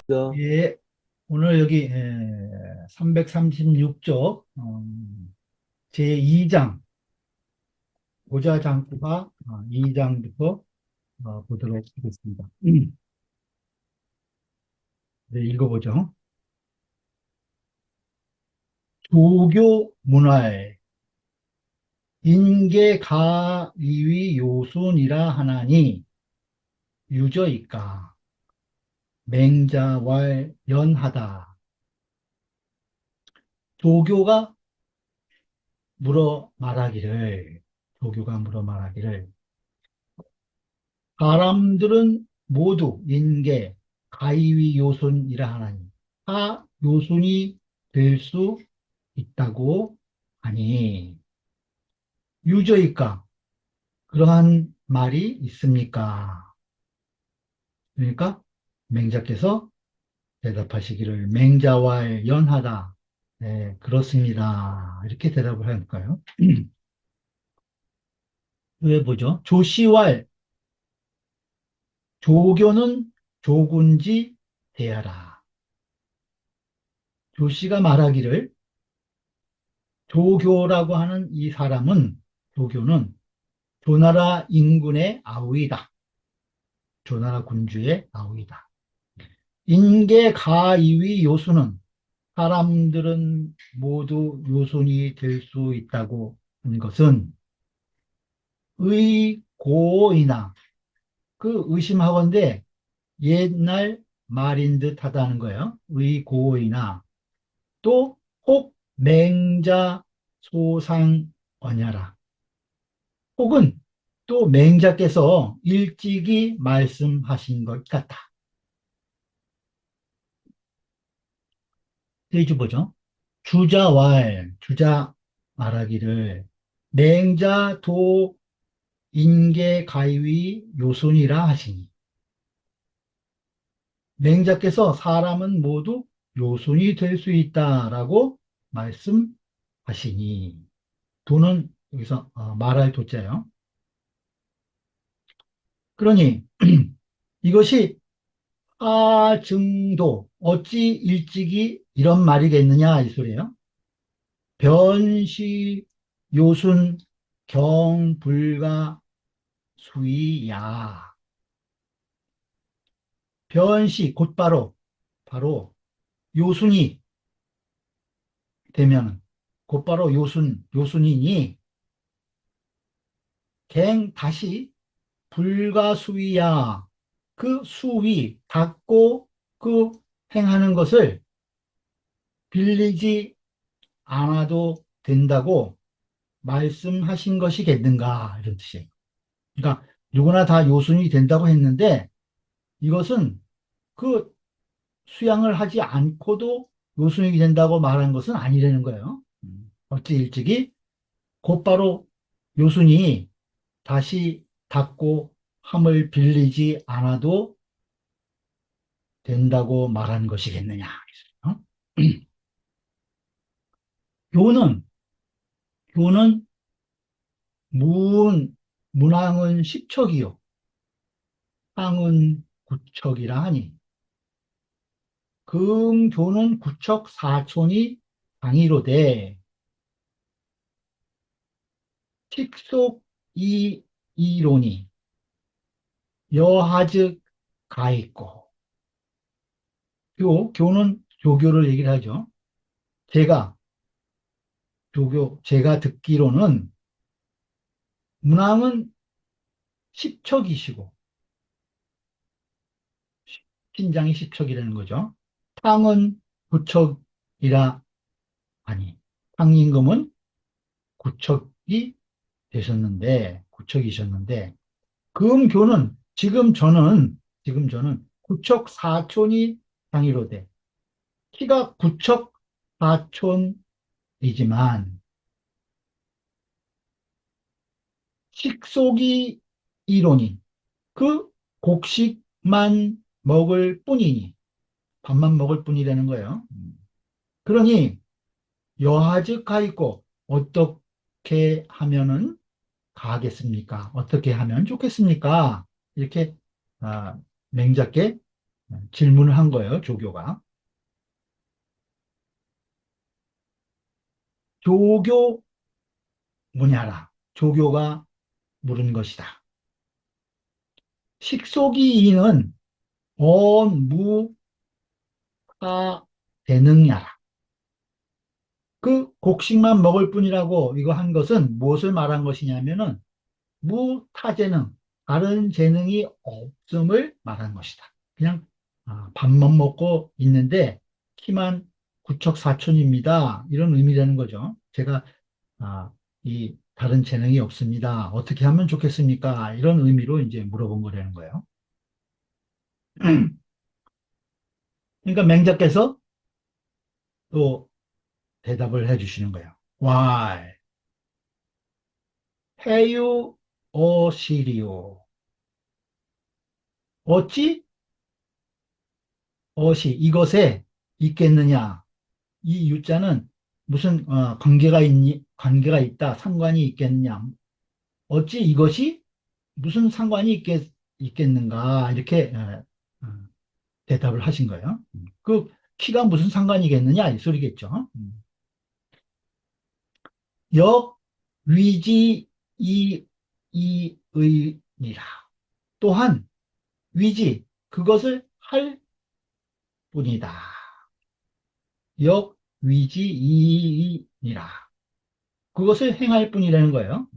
죠. 예, 오늘 여기 336쪽 제2장 고자장구가 2장부터 보도록 하겠습니다. 네, 읽어보죠. 조교 문화에 인계가이위 요순이라 하나니 유저이까 맹자왈 연하다. 조교가 물어 말하기를 조교가 물어 말하기를 사람들은 모두 인계, 가이위 요순이라 하나니 하 요순이 될 수 있다고 하니 유저일까? 그러한 말이 있습니까? 그러니까 맹자께서 대답하시기를 맹자와 연하다. 네, 그렇습니다. 이렇게 대답을 할까요? 왜 보죠? 조시왈 조교는 조군지 대하라. 조씨가 말하기를 조교라고 하는 이 사람은 조교는 조나라 인군의 아우이다. 조나라 군주의 아우이다. 인계가이위 요수는 사람들은 모두 요순이 될 수 있다고 한 것은 의고이나 그 의심하건대 옛날 말인 듯 하다는 거예요. 의고이나 또 혹 맹자 소상 언야라. 혹은 또 맹자께서 일찍이 말씀하신 것 같다. 페이지 보죠. 주자 말하기를 맹자 도 인계 가위 요순이라 하시니 맹자께서 사람은 모두 요순이 될 수 있다라고 말씀하시니 도는 여기서 말할 도자예요. 그러니 이것이 하증도 어찌 일찍이 이런 말이겠느냐 이 소리예요. 변시 요순 경불가 수이야. 변시 곧바로 바로 요순이 되면 곧바로 요순이니 갱 다시 불가수위야. 그 수위 닫고 그 행하는 것을 빌리지 않아도 된다고 말씀하신 것이겠는가 이런 뜻이에요. 그러니까 누구나 다 요순이 된다고 했는데 이것은 그 수양을 하지 않고도 요순이 된다고 말한 것은 아니라는 거예요. 어찌 일찍이 곧바로 요순이 다시 닫고 함을 빌리지 않아도 된다고 말한 것이겠느냐. 어? 교는, 교는 문항은 십척이요. 항은 구척이라 하니, 금교는 구척 사촌이 강의로되, 틱속 이론이 여하즉 가 있고, 교는 조교를 얘기를 하죠. 제가, 제가 듣기로는 문항은 십척이시고, 신장이 십척이라는 거죠. 탕은 구척이라 하니, 탕임금은 구척이 구척이셨는데, 금교는 지금 저는 구척 사촌이 상이로돼. 키가 구척 사촌이지만, 식속이 이로니, 그 곡식만 먹을 뿐이니, 밥만 먹을 뿐이라는 거예요. 그러니, 여하즉 가 있고, 어떻게 하면은 가겠습니까? 어떻게 하면 좋겠습니까? 이렇게, 맹자께 질문을 한 거예요, 조교가. 조교 뭐냐라. 조교가 물은 것이다. 식속이인은 언무가 되느냐라. 그 곡식만 먹을 뿐이라고 이거 한 것은 무엇을 말한 것이냐면은 무타재능, 다른 재능이 없음을 말한 것이다. 그냥 밥만 먹고 있는데 키만 구척사촌입니다. 이런 의미라는 거죠. 제가 아, 이 다른 재능이 없습니다. 어떻게 하면 좋겠습니까? 이런 의미로 이제 물어본 거라는 거예요. 그러니까 맹자께서 또 대답을 해주시는 거예요. Why? 해유 어시리오. 어찌 어시 이것에 있겠느냐? 이 유자는 무슨 관계가 있다, 상관이 있겠느냐? 어찌 이것이 무슨 상관이 있겠는가? 이렇게 어, 대답을 하신 거예요. 그 키가 무슨 상관이겠느냐? 이 소리겠죠. 역 위지 이의니라. 또한 위지 그것을 할 뿐이다. 역 위지 이의니라. 그것을 행할 뿐이라는 거예요.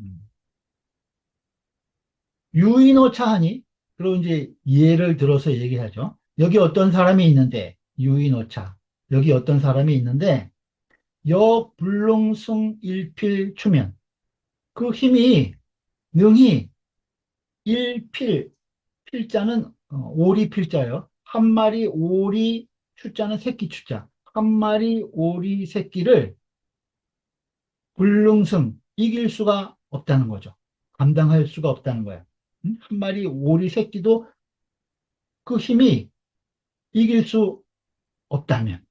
유인오차하니 그럼 이제 예를 들어서 얘기하죠. 여기 어떤 사람이 있는데 유인오차 여기 어떤 사람이 있는데 여불능승 일필추면 그 힘이 능히 일필 필자는 오리 필자요. 한 마리 오리 추자는 새끼 추자. 한 마리 오리 새끼를 불능승 이길 수가 없다는 거죠. 감당할 수가 없다는 거예요. 한 마리 오리 새끼도 그 힘이 이길 수 없다면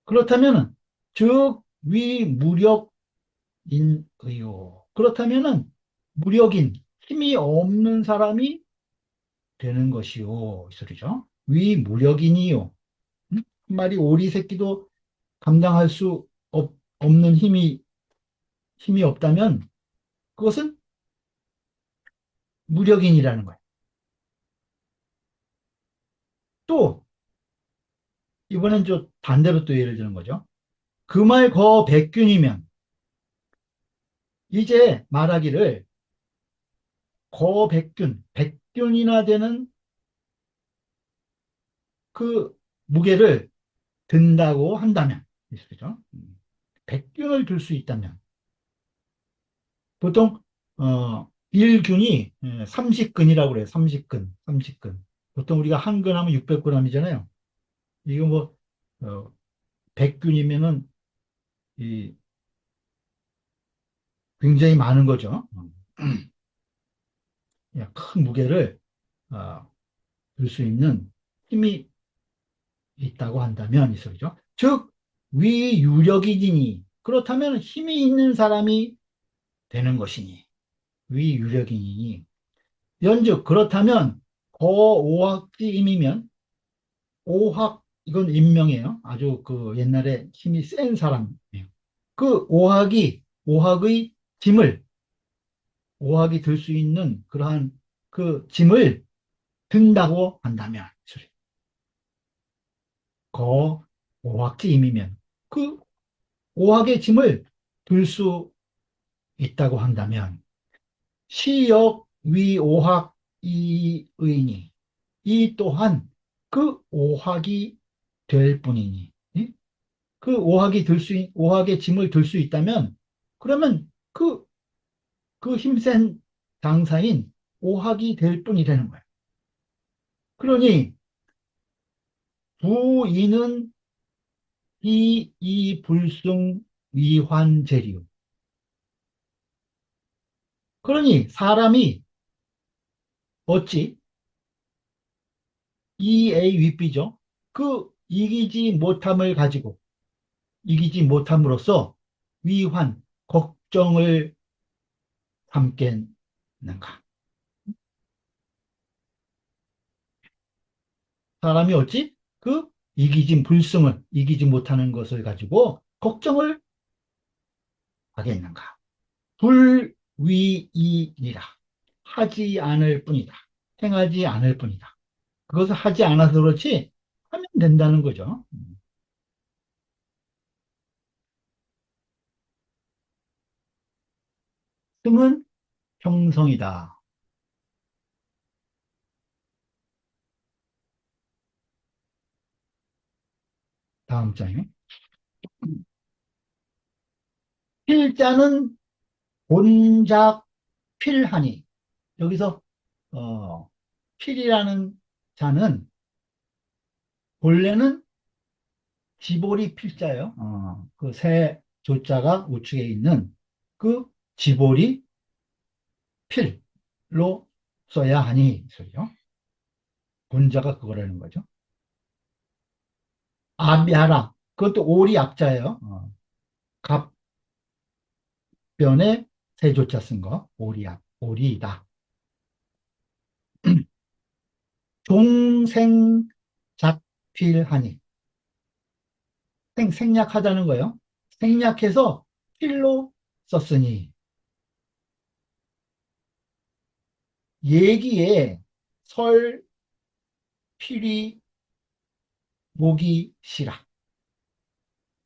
그렇다면은 즉 위무력인의요. 그렇다면은 무력인 힘이 없는 사람이 되는 것이요 이 소리죠. 위무력인이요. 한 마리 오리 새끼도 감당할 수 없는 힘이 없다면 그것은 무력인이라는 거예요. 또 이번엔 좀 반대로 또 예를 드는 거죠. 그 말 거 백균이면 이제 말하기를 거백균, 백균이나 되는 그 무게를 든다고 한다면, 그죠? 백균을 들 수 있다면, 보통, 1균이 30근이라고 그래요. 30근, 30근. 보통 우리가 한 근 하면 600g이잖아요. 이거 뭐, 100균이면은, 이, 굉장히 많은 거죠. 큰 무게를, 어, 들 수 있는 힘이 있다고 한다면, 이 소리죠. 즉, 위유력이니, 그렇다면 힘이 있는 사람이 되는 것이니, 위유력이니, 연즉, 그렇다면, 거오학지임이면, 오학, 이건 인명이에요. 아주 그 옛날에 힘이 센 사람이에요. 그 오학의 짐을, 오학이 들 수 있는 그러한 그 짐을 든다고 한다면, 거 오학지임이면, 그 오학의 짐을 들 수 있다고 한다면, 시역 위오학 이의니, 이 또한 그 오학이 될 뿐이니, 예? 그 오학의 짐을 들 수 있다면, 그러면 그 힘센 장사인 오학이 될 뿐이라는 거예요. 그러니, 부인은 이 불승 위환제리요. 그러니, 사람이 어찌 EA 윗비죠. 그 이기지 못함으로써 위환, 걱정을 삼겠는가. 사람이 어찌 그 이기지 불승을 이기지 못하는 것을 가지고 걱정을 하겠는가? 불위이니라. 하지 않을 뿐이다. 행하지 않을 뿐이다. 그것을 하지 않아서 그렇지 하면 된다는 거죠. 승은 형성이다. 다음 장에 필자는 본작 필하니 여기서 어, 필이라는 자는 본래는 지볼이 필자예요. 그새 조자가 우측에 있는 그 지볼이 필로 써야 하니 소리요. 본자가 그거라는 거죠. 아비하라. 그것도 오리 약자예요. 갑변에 새 조자 쓴 거. 오리약, 오리다. 종생작필하니. 생략하다는 거예요. 생략해서 필로 썼으니. 얘기에 설, 필이, 목이, 시라.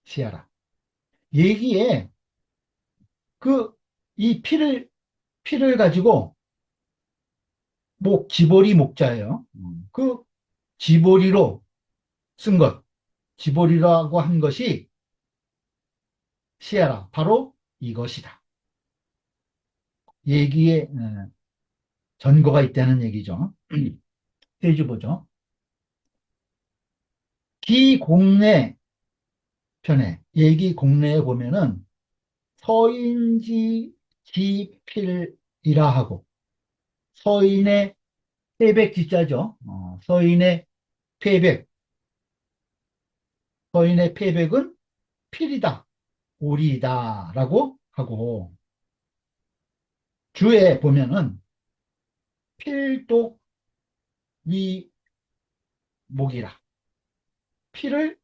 시하라. 얘기에 그, 이 피를 가지고, 지보리 목자예요. 그 지보리로 쓴 것, 지보리라고 한 것이 시하라. 바로 이것이다. 얘기에 전거가 있다는 얘기죠. 페이지 보죠. 기공례 편에, 얘기 공례에 보면은 서인지 기필이라 하고, 서인의 패백 기자죠. 패백, 서인의 패백은 필이다, 오리다라고 하고, 주에 보면은 필독 위목이라. 필을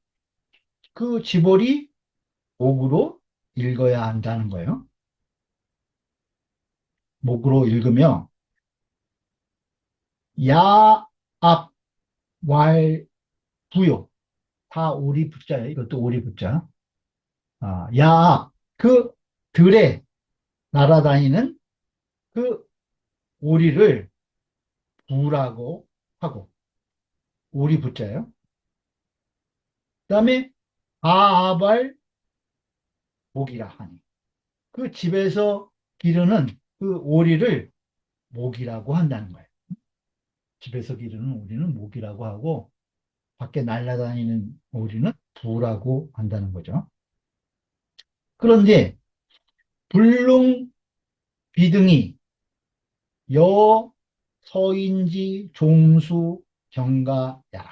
그 지벌이 목으로 읽어야 한다는 거예요. 목으로 읽으며 야, 앞, 왈, 부요. 다 오리 붙자예요. 이것도 오리 붙자. 야, 앞. 그 들에 날아다니는 그 오리를 부라고 하고 오리 붙자예요. 그다음에 아발 목이라 하니 그 집에서 기르는 그 오리를 목이라고 한다는 거예요. 집에서 기르는 오리는 목이라고 하고 밖에 날아다니는 오리는 부라고 한다는 거죠. 그런데 불능 비등이 여 서인지 종수 경가야라.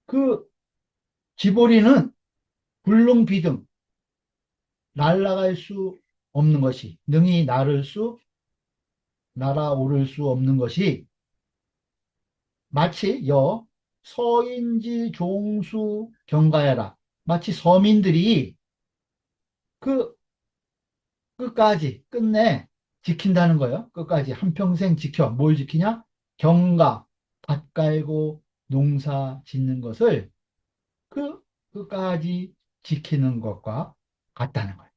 그 지보리는 불능 비등 날아갈 수 없는 것이 능히 날아오를 수 없는 것이 마치 서인지 종수 경가야라. 마치 서민들이 그 끝내 지킨다는 거예요. 끝까지 한평생 지켜. 뭘 지키냐? 경가, 밭 갈고 농사 짓는 것을 그 끝까지 지키는 것과 같다는 거예요.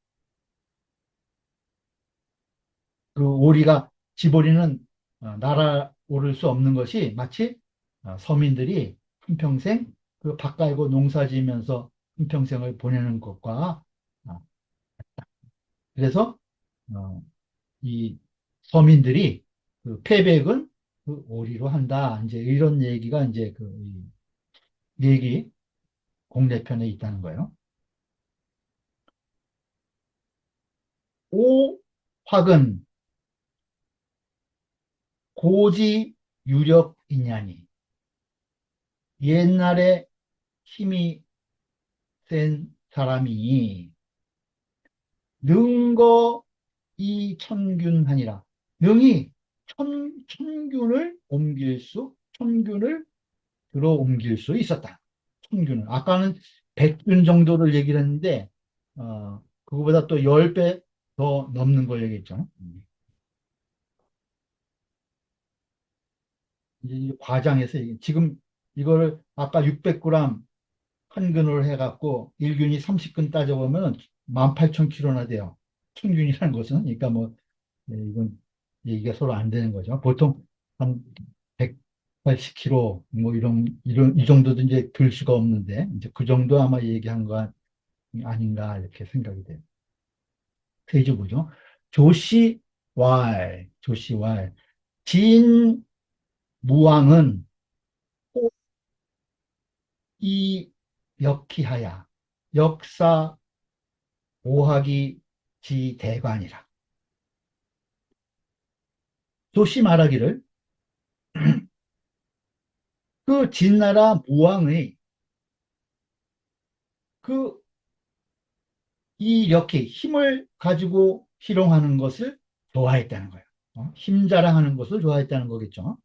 그 오리가 지보리는 날아오를 수 없는 것이 마치 서민들이 한평생 그 밭 갈고 농사 지으면서 한평생을 보내는 것과 그래서 어, 이 서민들이 그 패백은 그 오리로 한다. 이제 이런 얘기가 이제 그이 얘기 공례편에 있다는 거예요. 오확은 고지 유력이냐니 옛날에 힘이 센 사람이 능거 이천균하니라. 능이 천균을 옮길 수 천균을 들어 옮길 수 있었다. 천균을. 아까는 100균 정도를 얘기를 했는데, 그거보다 또 10배 더 넘는 걸 얘기했죠. 이제 과장해서 지금 이거를 아까 600g 한 근으로 해갖고 1균이 30근 따져보면 18,000kg나 돼요. 천균이라는 것은. 그러니까 뭐, 이건 얘기가 서로 안 되는 거죠. 보통 한 180kg 뭐 이 정도도 이제 들 수가 없는데 이제 그 정도 아마 얘기한 거 아닌가 이렇게 생각이 돼요. 페이지 보죠. 조시 왈 진무왕은 호이 역기하야 역사 오하기 지대관이라. 조시 말하기를 그 진나라 무왕의 그 이 역기 힘을 가지고 희롱하는 것을 좋아했다는 거예요. 힘 자랑하는 것을 좋아했다는 거겠죠.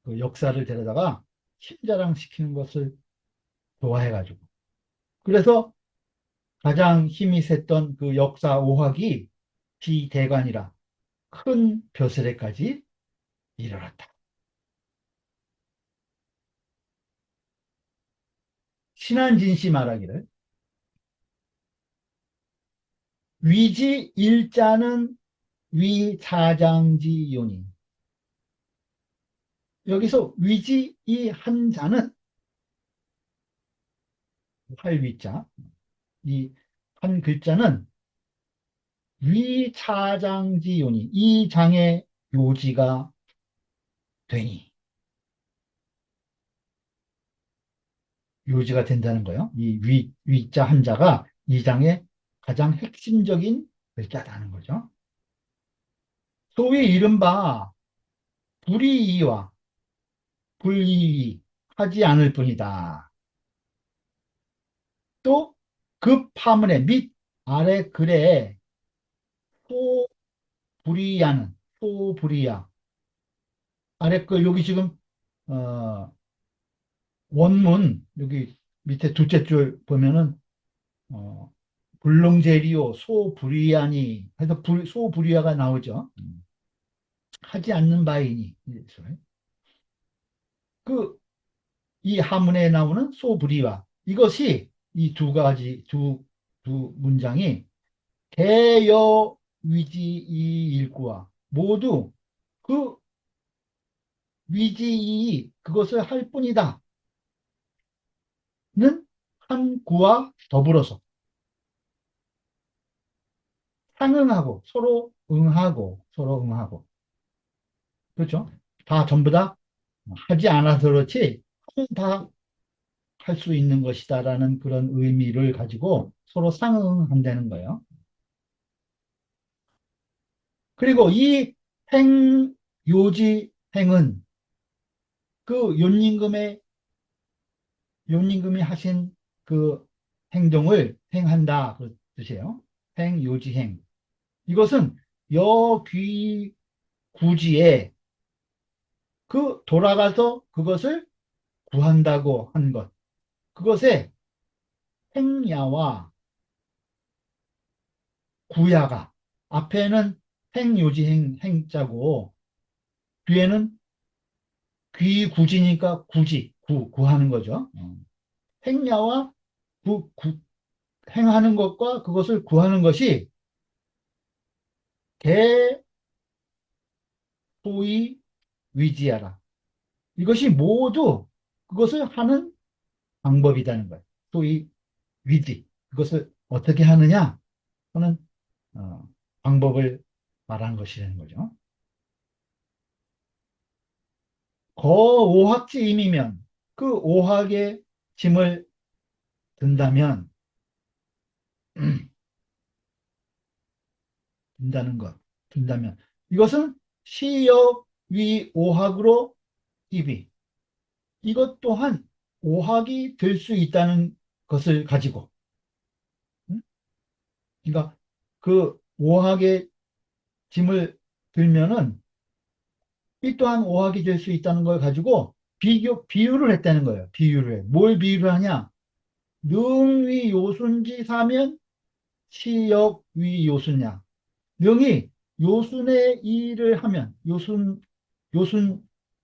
그 역사를 데려다가 힘 자랑시키는 것을 좋아해가지고. 그래서 가장 힘이 셌던 그 역사 오학이 비대관이라 큰 벼슬에까지 이르렀다. 신한진 씨 말하기를 위지 일자는 위차장지요니. 여기서 위지 이 한자는 활위자 이 한 글자는 위차장지요니 이 장의 요지가 되니 요지가 된다는 거예요. 이 위자 한자가 이 장의 가장 핵심적인 글자라는 거죠. 소위 이른바 불이익와 불이익 하지 않을 뿐이다. 또 급 파문의 밑 아래 글에 소불이야는 소불이야 아래 글 여기 지금 어, 원문 여기 밑에 둘째 줄 보면은 어, 불능제리오 소불이야니 해서 소불이야가 나오죠. 하지 않는 바이니 그 이 하문에 나오는 소불이와 이것이 이 두 가지 두 문장이 개여 위지 이 일구와 모두 그 위지 이 그것을 할 뿐이다는 한 구와 더불어서 상응하고 서로 응하고 그렇죠? 다 전부 다 하지 않아서 그렇지 다 할 수 있는 것이다라는 그런 의미를 가지고 서로 상응한다는 거예요. 그리고 이 행요지행은 그 윤임금이 하신 그 행동을 행한다 그 뜻이에요. 행요지행. 이것은 여귀구지에 그 돌아가서 그것을 구한다고 한 것. 그것에 행야와 구야가 앞에는 행요지행 행자고 뒤에는 귀구지니까 구하는 거죠. 행야와 행하는 것과 그것을 구하는 것이 대소위 위지하라. 이것이 모두 그것을 하는 방법이라는 거예요. 소위 위지. 그것을 어떻게 하느냐 하는 어, 방법을 말하는 것이라는 거죠. 거오학지임이면 그 오학의 짐을 든다면 든다는 것, 든다면 이것은 시역 위 오학으로 입이 이것 또한 오학이 될 수 있다는 것을 가지고 음? 그러니까 그 오학의 짐을 들면은 이 또한 오학이 될 수 있다는 걸 가지고 비유를 했다는 거예요. 비유를 해. 뭘 비유를 하냐? 능위 요순지 사면 시역위 요순냐. 능이 요순의 일을 하면, 요순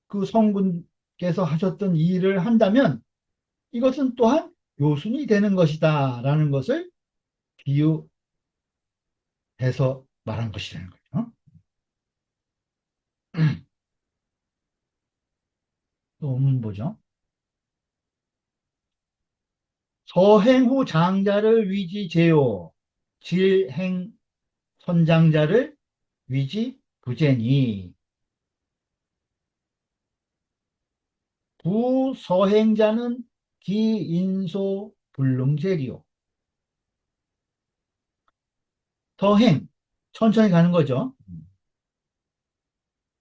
그 성군께서 하셨던 일을 한다면 이것은 또한 요순이 되는 것이다. 라는 것을 비유해서 말한 것이라는 거죠. 또 뭐죠? 서행 후 장자를 위지제요. 질행 선장자를 위지 부재니. 부서행자는 기인소 불능제리요. 서행, 천천히 가는 거죠.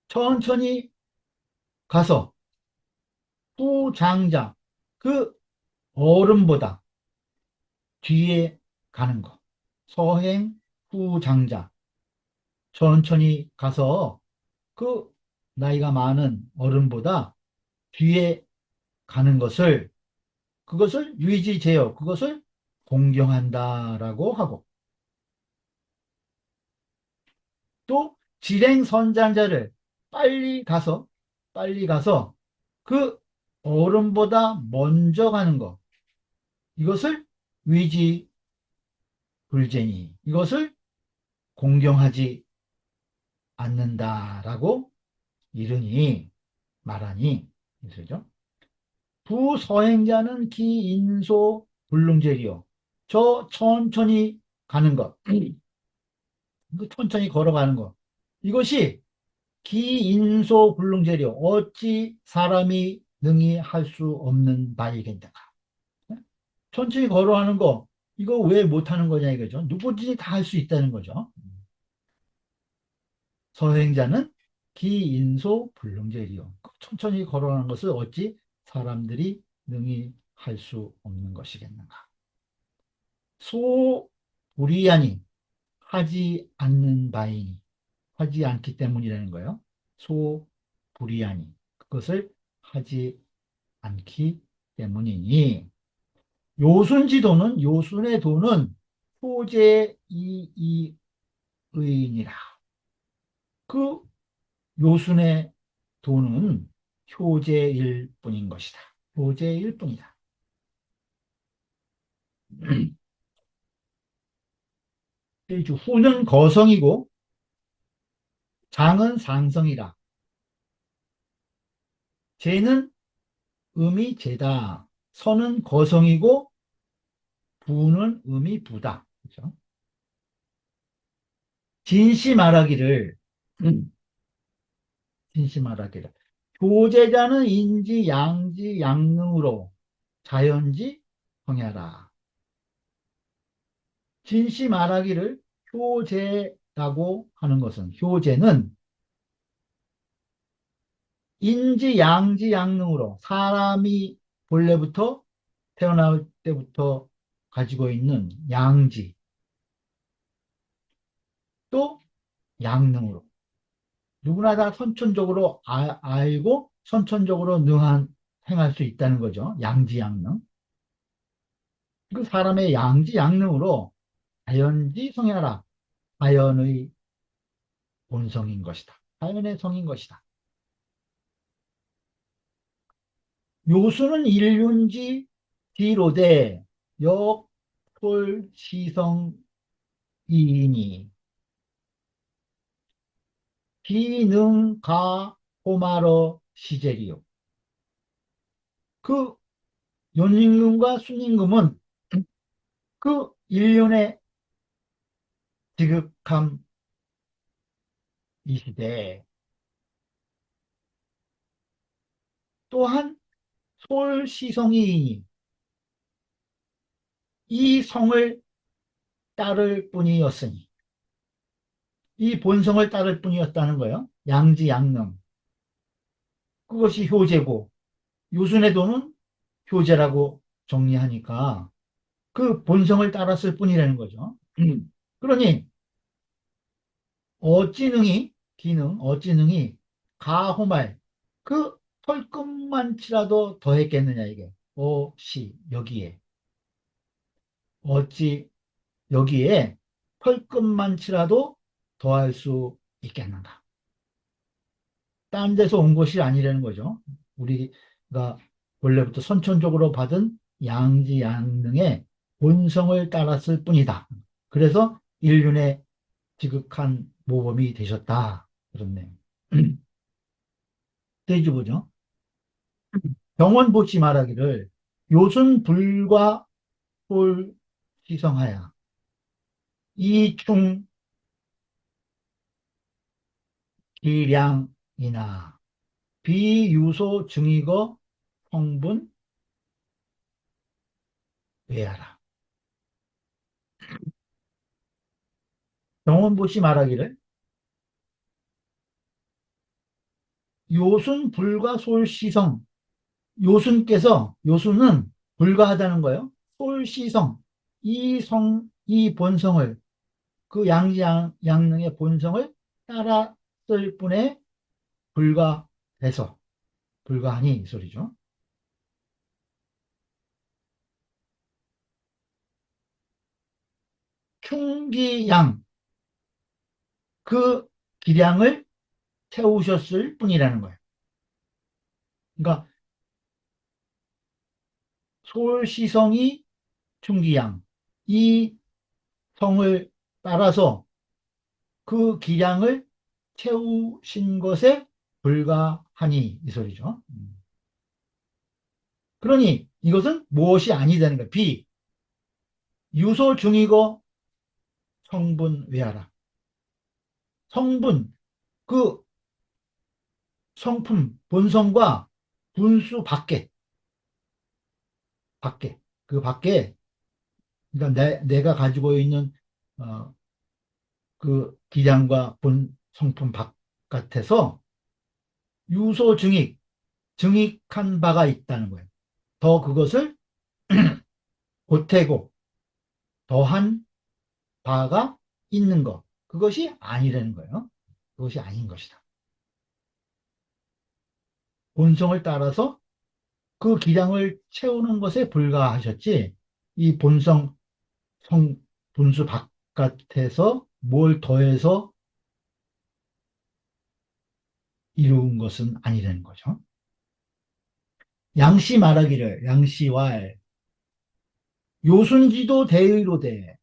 천천히 가서 후장자, 그 어른보다 뒤에 가는 거. 서행 후장자, 천천히 가서 그 나이가 많은 어른보다 뒤에 가는 것을, 그것을 위지제어, 그것을 공경한다라고 하고, 또 질행선장자를 빨리 가서 그 어른보다 먼저 가는 것, 이것을 위지불쟁이, 이것을 공경하지 않는다라고 이르니, 말하니, 그죠? 부서행자는 기인소 불능제리요. 저 천천히 가는 것, 그 천천히 걸어가는 것, 이것이 기인소 불능제리요. 어찌 사람이 능히 할 수 없는 바이겠는가. 천천히 걸어가는 거, 이거 왜 못하는 거냐 이거죠. 누구든지 다 할 수 있다는 거죠. 서행자는 기인소 불능제리요. 천천히 걸어가는 것을 어찌 사람들이 능히 할 수 없는 것이겠는가. 소불이하니 하지 않는 바이니, 하지 않기 때문이라는 거예요. 소불이하니 그것을 하지 않기 때문이니. 요순의 도는 효제이의이니라. 그 요순의 도는 효제일 뿐인 것이다. 효제일 뿐이다. 후는 거성이고 장은 상성이라. 재는 음이 재다. 서는 거성이고 부는 음이 부다. 그죠? 진시 말하기를, 음, 진시 말하기를. 교제자는 인지, 양지, 양능으로 자연지, 성야라. 진시 말하기를 효제라고 하는 것은, 효제는 인지, 양지, 양능으로 사람이 본래부터 태어날 때부터 가지고 있는 양지, 또 양능으로 누구나 다 선천적으로 알고 선천적으로 행할 수 있다는 거죠. 양지양능. 그 사람의 양지양능으로 자연지 성야라. 자연의 본성인 것이다. 자연의 성인 것이다. 요수는 일륜지 뒤로되 역솔시성이니 기능가 호마러 시제리요. 그 연임금과 순임금은 그 일륜의 지극함 이 시대에 또한 솔시성이니 이 성을 따를 뿐이었으니, 이 본성을 따를 뿐이었다는 거예요. 양지양능. 그것이 효제고 요순의 도는 효제라고 정리하니까 그 본성을 따랐을 뿐이라는 거죠. 그러니 어찌능이 기능 어찌능이 가호말. 그 털끝만 치라도 더했겠느냐, 이게. 여기에. 어찌 여기에 털끝만 치라도 더할 수 있겠는가. 딴 데서 온 것이 아니라는 거죠. 우리가 원래부터 선천적으로 받은 양지 양능의 본성을 따랐을 뿐이다. 그래서 인륜의 지극한 모범이 되셨다. 그렇네요. 페이지 보죠. 병원보시 말하기를 요순 불과 홀 시성하야 이충 기량이나 비유소 증이거 성분 외하라. 병원보시 말하기를 요순 불과 솔시성. 요순은 불가하다는 거예요. 솔시성. 이 본성을, 그 양능의 본성을 따랐을 뿐에 불가해서, 불가하니, 이 소리죠. 충기양, 그 기량을 채우셨을 뿐이라는 거예요. 그러니까, 솔시성이 충기양, 이 성을 따라서 그 기량을 채우신 것에 불과하니 이 소리죠. 그러니 이것은 무엇이 아니다는 거예요. 유소 중이고 성분 외하라. 성분, 그 성품, 본성과 분수 밖에, 그 밖에, 그러니까 내가 가지고 있는 어, 그 기량과 성품 바깥에서 유소 증익한 바가 있다는 거예요. 더 그것을 보태고 더한 바가 있는 것. 그것이 아니라는 거예요. 그것이 아닌 것이다. 본성을 따라서 그 기량을 채우는 것에 불과하셨지, 이 성, 분수 바깥에서 뭘 더해서 이룬 것은 아니라는 거죠. 양씨 말하기를, 양씨왈, 요순지도 대의로되,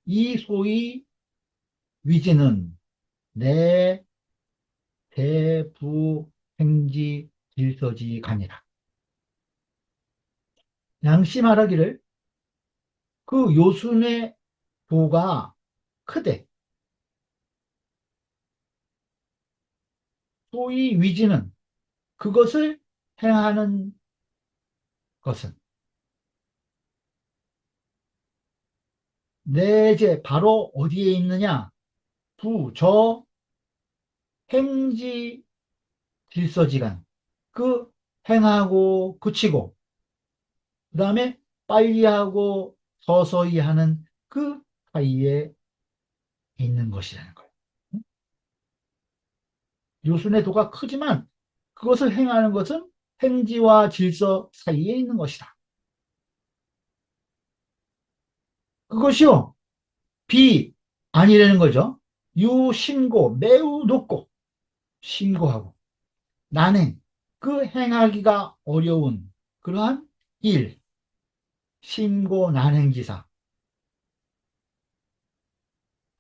이 소위 위지는 내 대부 행지 질서지 가니라. 양씨 말하기를, 그 요순의 도가 크되, 소위 위지는 그것을 행하는 것은 내재 바로 어디에 있느냐? 저 행지 질서지간. 그 행하고 그치고 그 다음에 빨리 하고 서서히 하는 그 사이에 있는 것이라는 거예요. 요순의 도가 크지만 그것을 행하는 것은 행지와 질서 사이에 있는 것이다. 그것이요, 아니라는 거죠. 유심고, 매우 높고, 심고하고, 난행, 그 행하기가 어려운 그러한 일, 심고 난행지사,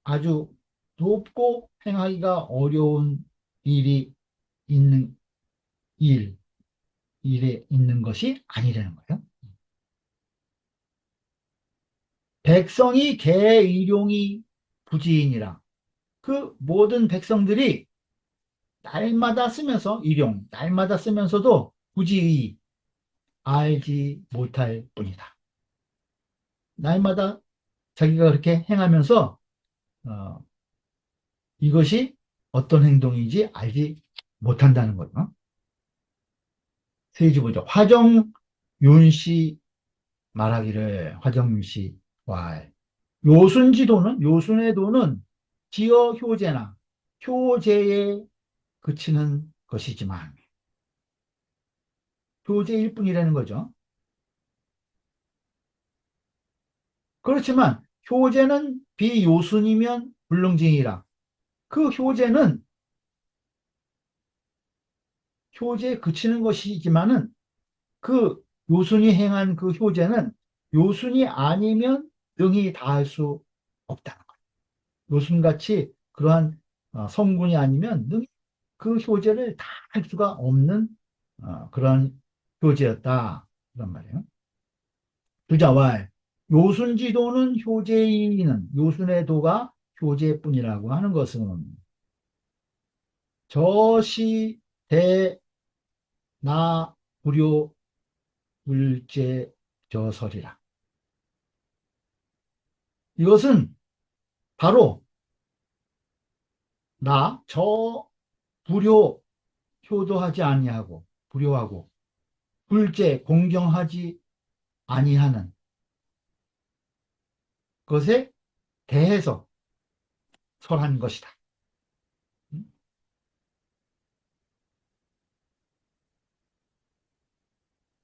아주 높고 행하기가 어려운 일이 있는 일, 일에 있는 것이 아니라는 거예요. 백성이 개일용이 부지인이라. 그 모든 백성들이 날마다 쓰면서 날마다 쓰면서도 부지의 알지 못할 뿐이다. 날마다 자기가 그렇게 행하면서 어, 이것이 어떤 행동인지 알지 못한다는 거죠. 세지 보죠. 화정윤씨 말하기를, 화정윤씨 와, 요순의 도는 지어 효제나 효제의 그치는 것이지만 효제일 뿐이라는 거죠. 그렇지만 효제는 비요순이면 불능증이라. 그 효제에 그치는 것이지만은 그 요순이 행한 그 효제는 요순이 아니면 능이 다할 수 없다는 거예요. 요순같이 그러한 성군이 아니면 능이 그 효제를 다 할 수가 없는 그런 효제였다. 그런 말이에요. 주자왈 요순지도는 효제이는 요순의 도가 효제뿐이라고 하는 것은 저시 대나 불효 불제 저설이라. 이것은 바로 나 저 불효 효도하지 아니하고 불효하고 불제 공경하지 아니하는 것에 대해서 설한 것이다.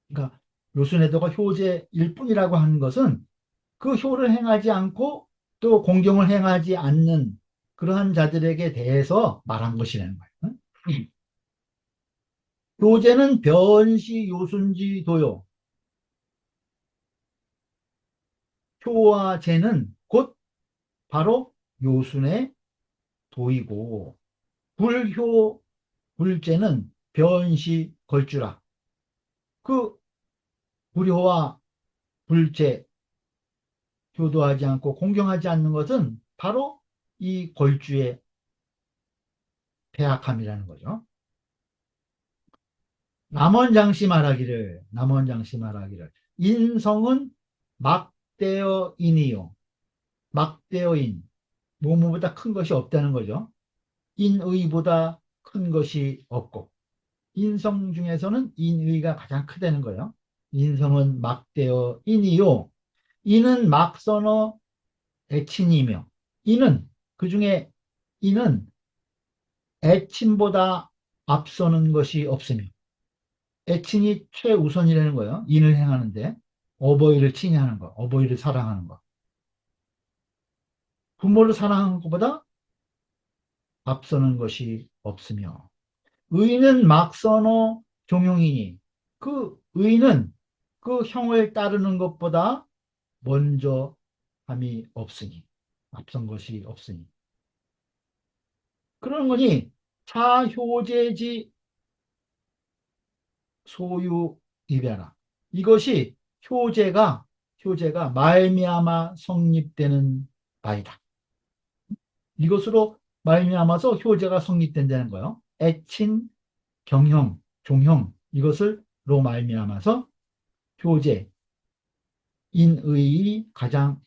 그러니까 요순에도가 효제일 뿐이라고 하는 것은 그 효를 행하지 않고 또 공경을 행하지 않는 그러한 자들에게 대해서 말한 것이라는 거예요. 효제는 변시 요순지 도요. 효와 제는 곧 바로 요순의 도이고 불효 불제는 변시 걸주라. 그 불효와 불제 효도하지 않고 공경하지 않는 것은 바로 이 걸주의 폐악함이라는 거죠. 남원장씨 말하기를 인성은 막대어인이요. 막대어인 모모보다 큰 것이 없다는 거죠. 인의보다 큰 것이 없고 인성 중에서는 인의가 가장 크다는 거예요. 인성은 막대어인이요. 이는 막선어 애친이며 이는 그중에 이는 애친보다 앞서는 것이 없으며 애친이 최우선이라는 거예요. 인을 행하는데 어버이를 칭의하는 거, 어버이를 사랑하는 거. 부모를 사랑하는 것보다 앞서는 것이 없으며 의는 막선어 종용이니 그 의는 그 형을 따르는 것보다 먼저 함이 없으니 앞선 것이 없으니 그런 거니 차효제지 소유이배라. 이것이 효제가 말미암아 성립되는 바이다. 이것으로 말미암아서 효제가 성립된다는 거예요. 애친, 경형, 종형 이것을로 말미암아서 효제, 인의이 가장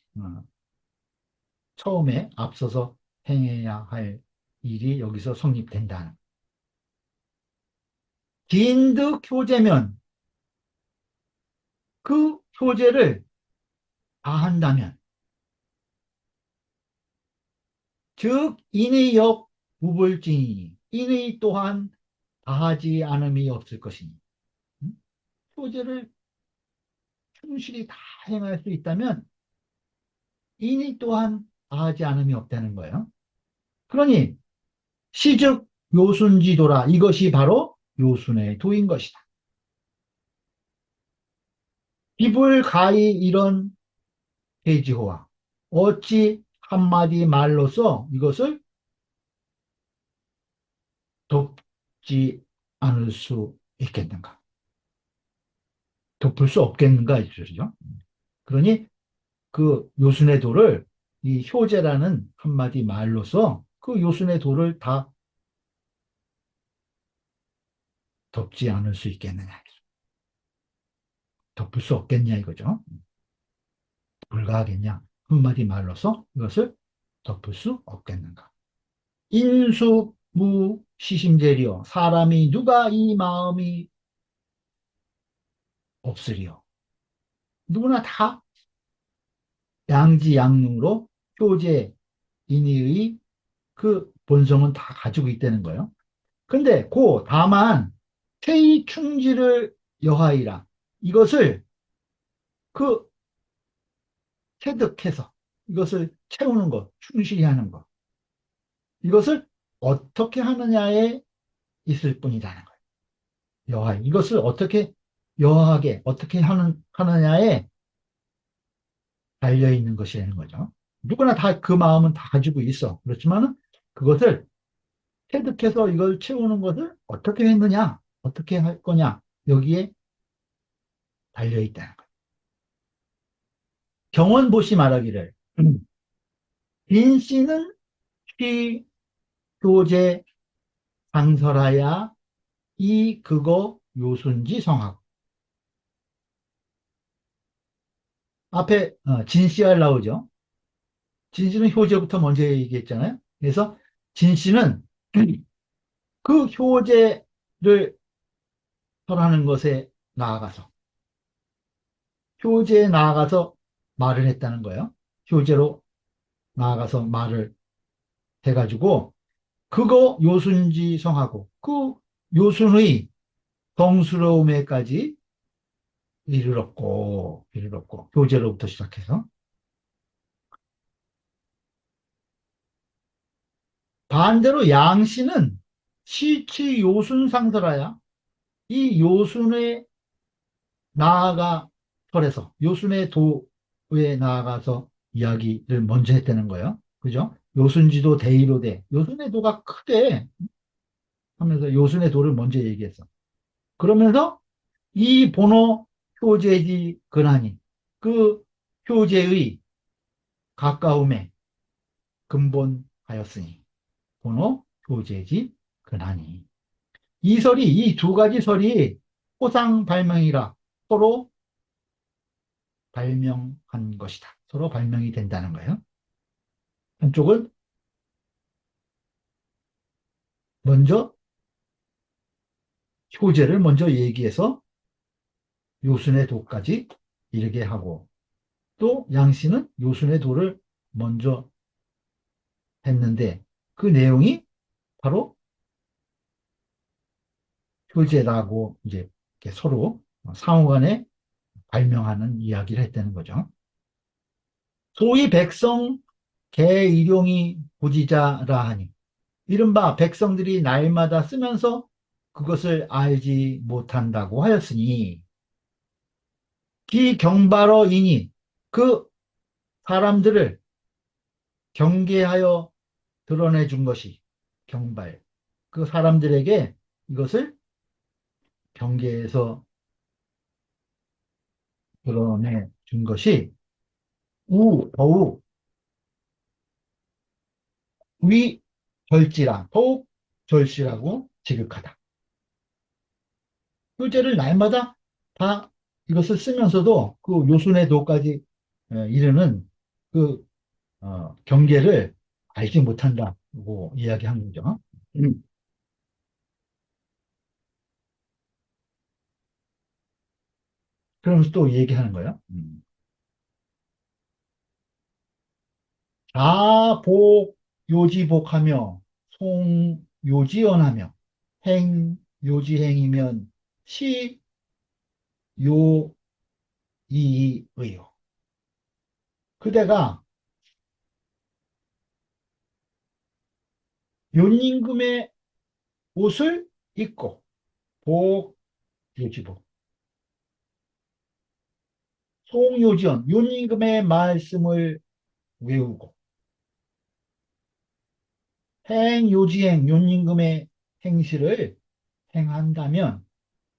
처음에 앞서서 행해야 할 일이 여기서 성립된다는. 긴득 효제면 그 효제를 다한다면 즉 인의 역 무불증이니 인의 또한 다하지 않음이 없을 것이니 효제를 충실히 다 행할 수 있다면 인의 또한 다하지 않음이 없다는 거예요. 그러니 시즉 요순지도라 이것이 바로 요순의 도인 것이다. 비불 가히 이런 대지호와 어찌 한마디 말로써 이것을 덮지 않을 수 있겠는가? 덮을 수 없겠는가? 이 소리죠. 그러니 그 요순의 도를 이 효제라는 한마디 말로써 그 요순의 도를 다 덮지 않을 수 있겠느냐. 덮을 수 없겠냐 이거죠. 불가하겠냐. 한마디 말로써 이것을 덮을 수 없겠는가. 인수무 시심제리여 사람이 누가 이 마음이 없으리요. 누구나 다 양지양능으로 효제 인의의 그 본성은 다 가지고 있다는 거예요. 근데 고 다만 태의 충지를 여하이라. 이것을 그 체득해서 이것을 채우는 것, 충실히 하는 것. 이것을 어떻게 하느냐에 있을 뿐이라는 거예요. 여하이. 이것을 어떻게 여하게 어떻게 하느냐에 달려 있는 것이라는 거죠. 누구나 다 그 마음은 다 가지고 있어. 그렇지만은 그것을 체득해서 이걸 채우는 것을 어떻게 했느냐, 어떻게 할 거냐, 여기에 달려 있다는 거예요. 경원보시 말하기를 빈 씨는 휘 교제 상설하야 이 그거 요순지 성하고 앞에 진 씨가 나오죠. 진 씨는 효제부터 먼저 얘기했잖아요. 그래서 진 씨는 그 효제를 설하는 것에 나아가서 효제에 나아가서 말을 했다는 거예요. 효제로 나아가서 말을 해가지고 그거 요순지 성하고 그 요순의 성스러움에까지 이르렀고 교제로부터 시작해서 반대로 양씨는 시치 요순상설하야 이 요순에 나아가 설해서 요순의 도에 나아가서 이야기를 먼저 했다는 거예요. 그죠? 요순지도 대의로돼 요순의 도가 크대 하면서 요순의 도를 먼저 얘기했어. 그러면서 이 본어 효제지 근하니 그 효제의 가까움에 근본하였으니 본어 효제지 근하니 이 두 가지 설이 호상 발명이라 서로 발명한 것이다. 서로 발명이 된다는 거예요. 한쪽은 먼저 효제를 먼저 얘기해서 요순의 도까지 이르게 하고 또 양씨는 요순의 도를 먼저 했는데 그 내용이 바로 효제라고 이제 이렇게 서로 상호간에 발명하는 이야기를 했다는 거죠. 소위 백성 개일용이 부지자라 하니 이른바 백성들이 날마다 쓰면서 그것을 알지 못한다고 하였으니 기경발어이니 그 사람들을 경계하여 드러내 준 것이 경발. 그 사람들에게 이것을 경계해서 드러내 준 것이 더욱 더욱 절실하고 지극하다. 효제를 날마다 다 이것을 쓰면서도 그 요순의 도까지 이르는 그 경계를 알지 못한다고 이야기한 거죠. 음. 그러면서 또 얘기하는 거예요. 자복 요지복하며 송 요지언하며 행 요지행이면 시 요이의요. 그대가 요임금의 옷을 입고 복 요지복 송요지언 요임금의 말씀을 외우고 행요지행 요임금의 행실을 행한다면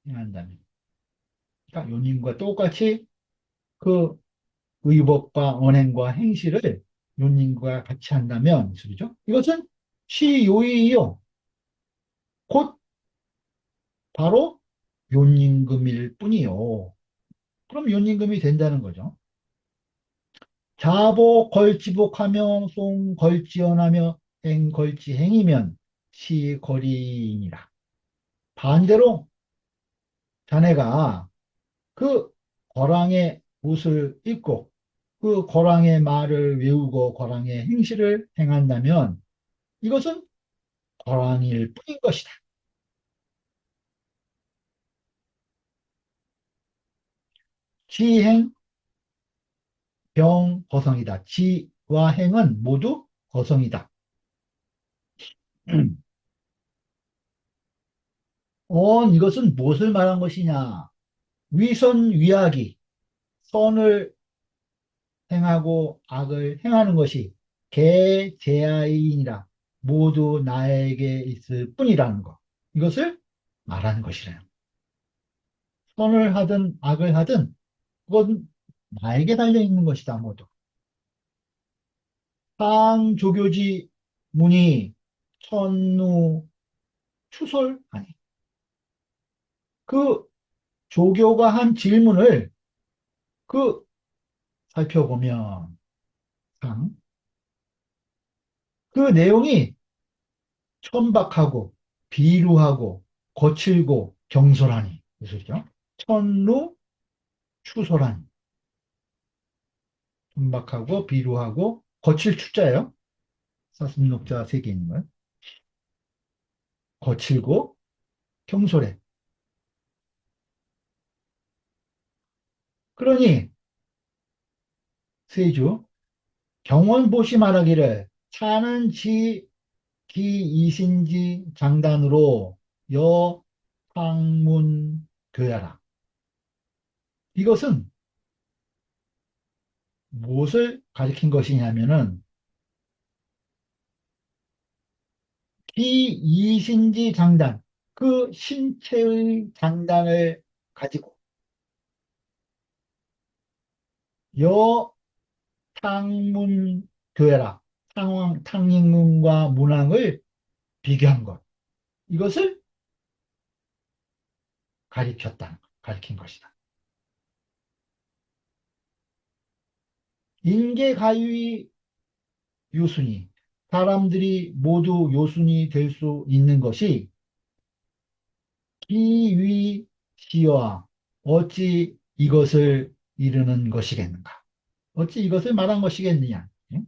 행한다면 그러니까 요님과 똑같이 그 의복과 언행과 행실을 요님과 같이 한다면 소리죠. 이것은 시요이요. 곧 바로 요님금일 뿐이요. 그럼 요님금이 된다는 거죠. 자복 걸지복하며 송 걸지언하며 행 걸지행이면 시거리니라. 반대로 자네가 그 거랑의 옷을 입고 그 거랑의 말을 외우고 거랑의 행실을 행한다면 이것은 거랑일 뿐인 것이다. 지행, 병, 거성이다. 지와 행은 모두 거성이다. 이것은 무엇을 말한 것이냐? 위선, 위악이 선을 행하고 악을 행하는 것이 개재하이니라. 모두 나에게 있을 뿐이라는 것. 이것을 말하는 것이래요. 선을 하든 악을 하든 그건 나에게 달려 있는 것이다, 모두. 상조교지 문이 천루 추솔 아니. 그 조교가 한 질문을 그 살펴보면 상, 그 내용이 천박하고 비루하고 거칠고 경솔하니 무슨 소리죠? 천루 추솔하니 천박하고 비루하고 거칠 추자예요. 사슴록자 세 개 있는 거예요. 거칠고 경솔해. 그러니 세주 경원보시 말하기를 차는 지 기이신지 장단으로 여 상문 교야라. 이것은 무엇을 가리킨 것이냐면은 기이신지 장단, 그 신체의 장단을 가지고 여 탕문 교회라 탕왕 탕익문과 문왕을 비교한 것, 이것을 가리킨 것이다. 인계가유의 요순이, 사람들이 모두 요순이 될 수 있는 것이 기위시여와 어찌 이것을 이루는 것이겠는가? 어찌 이것을 말한 것이겠느냐? 응?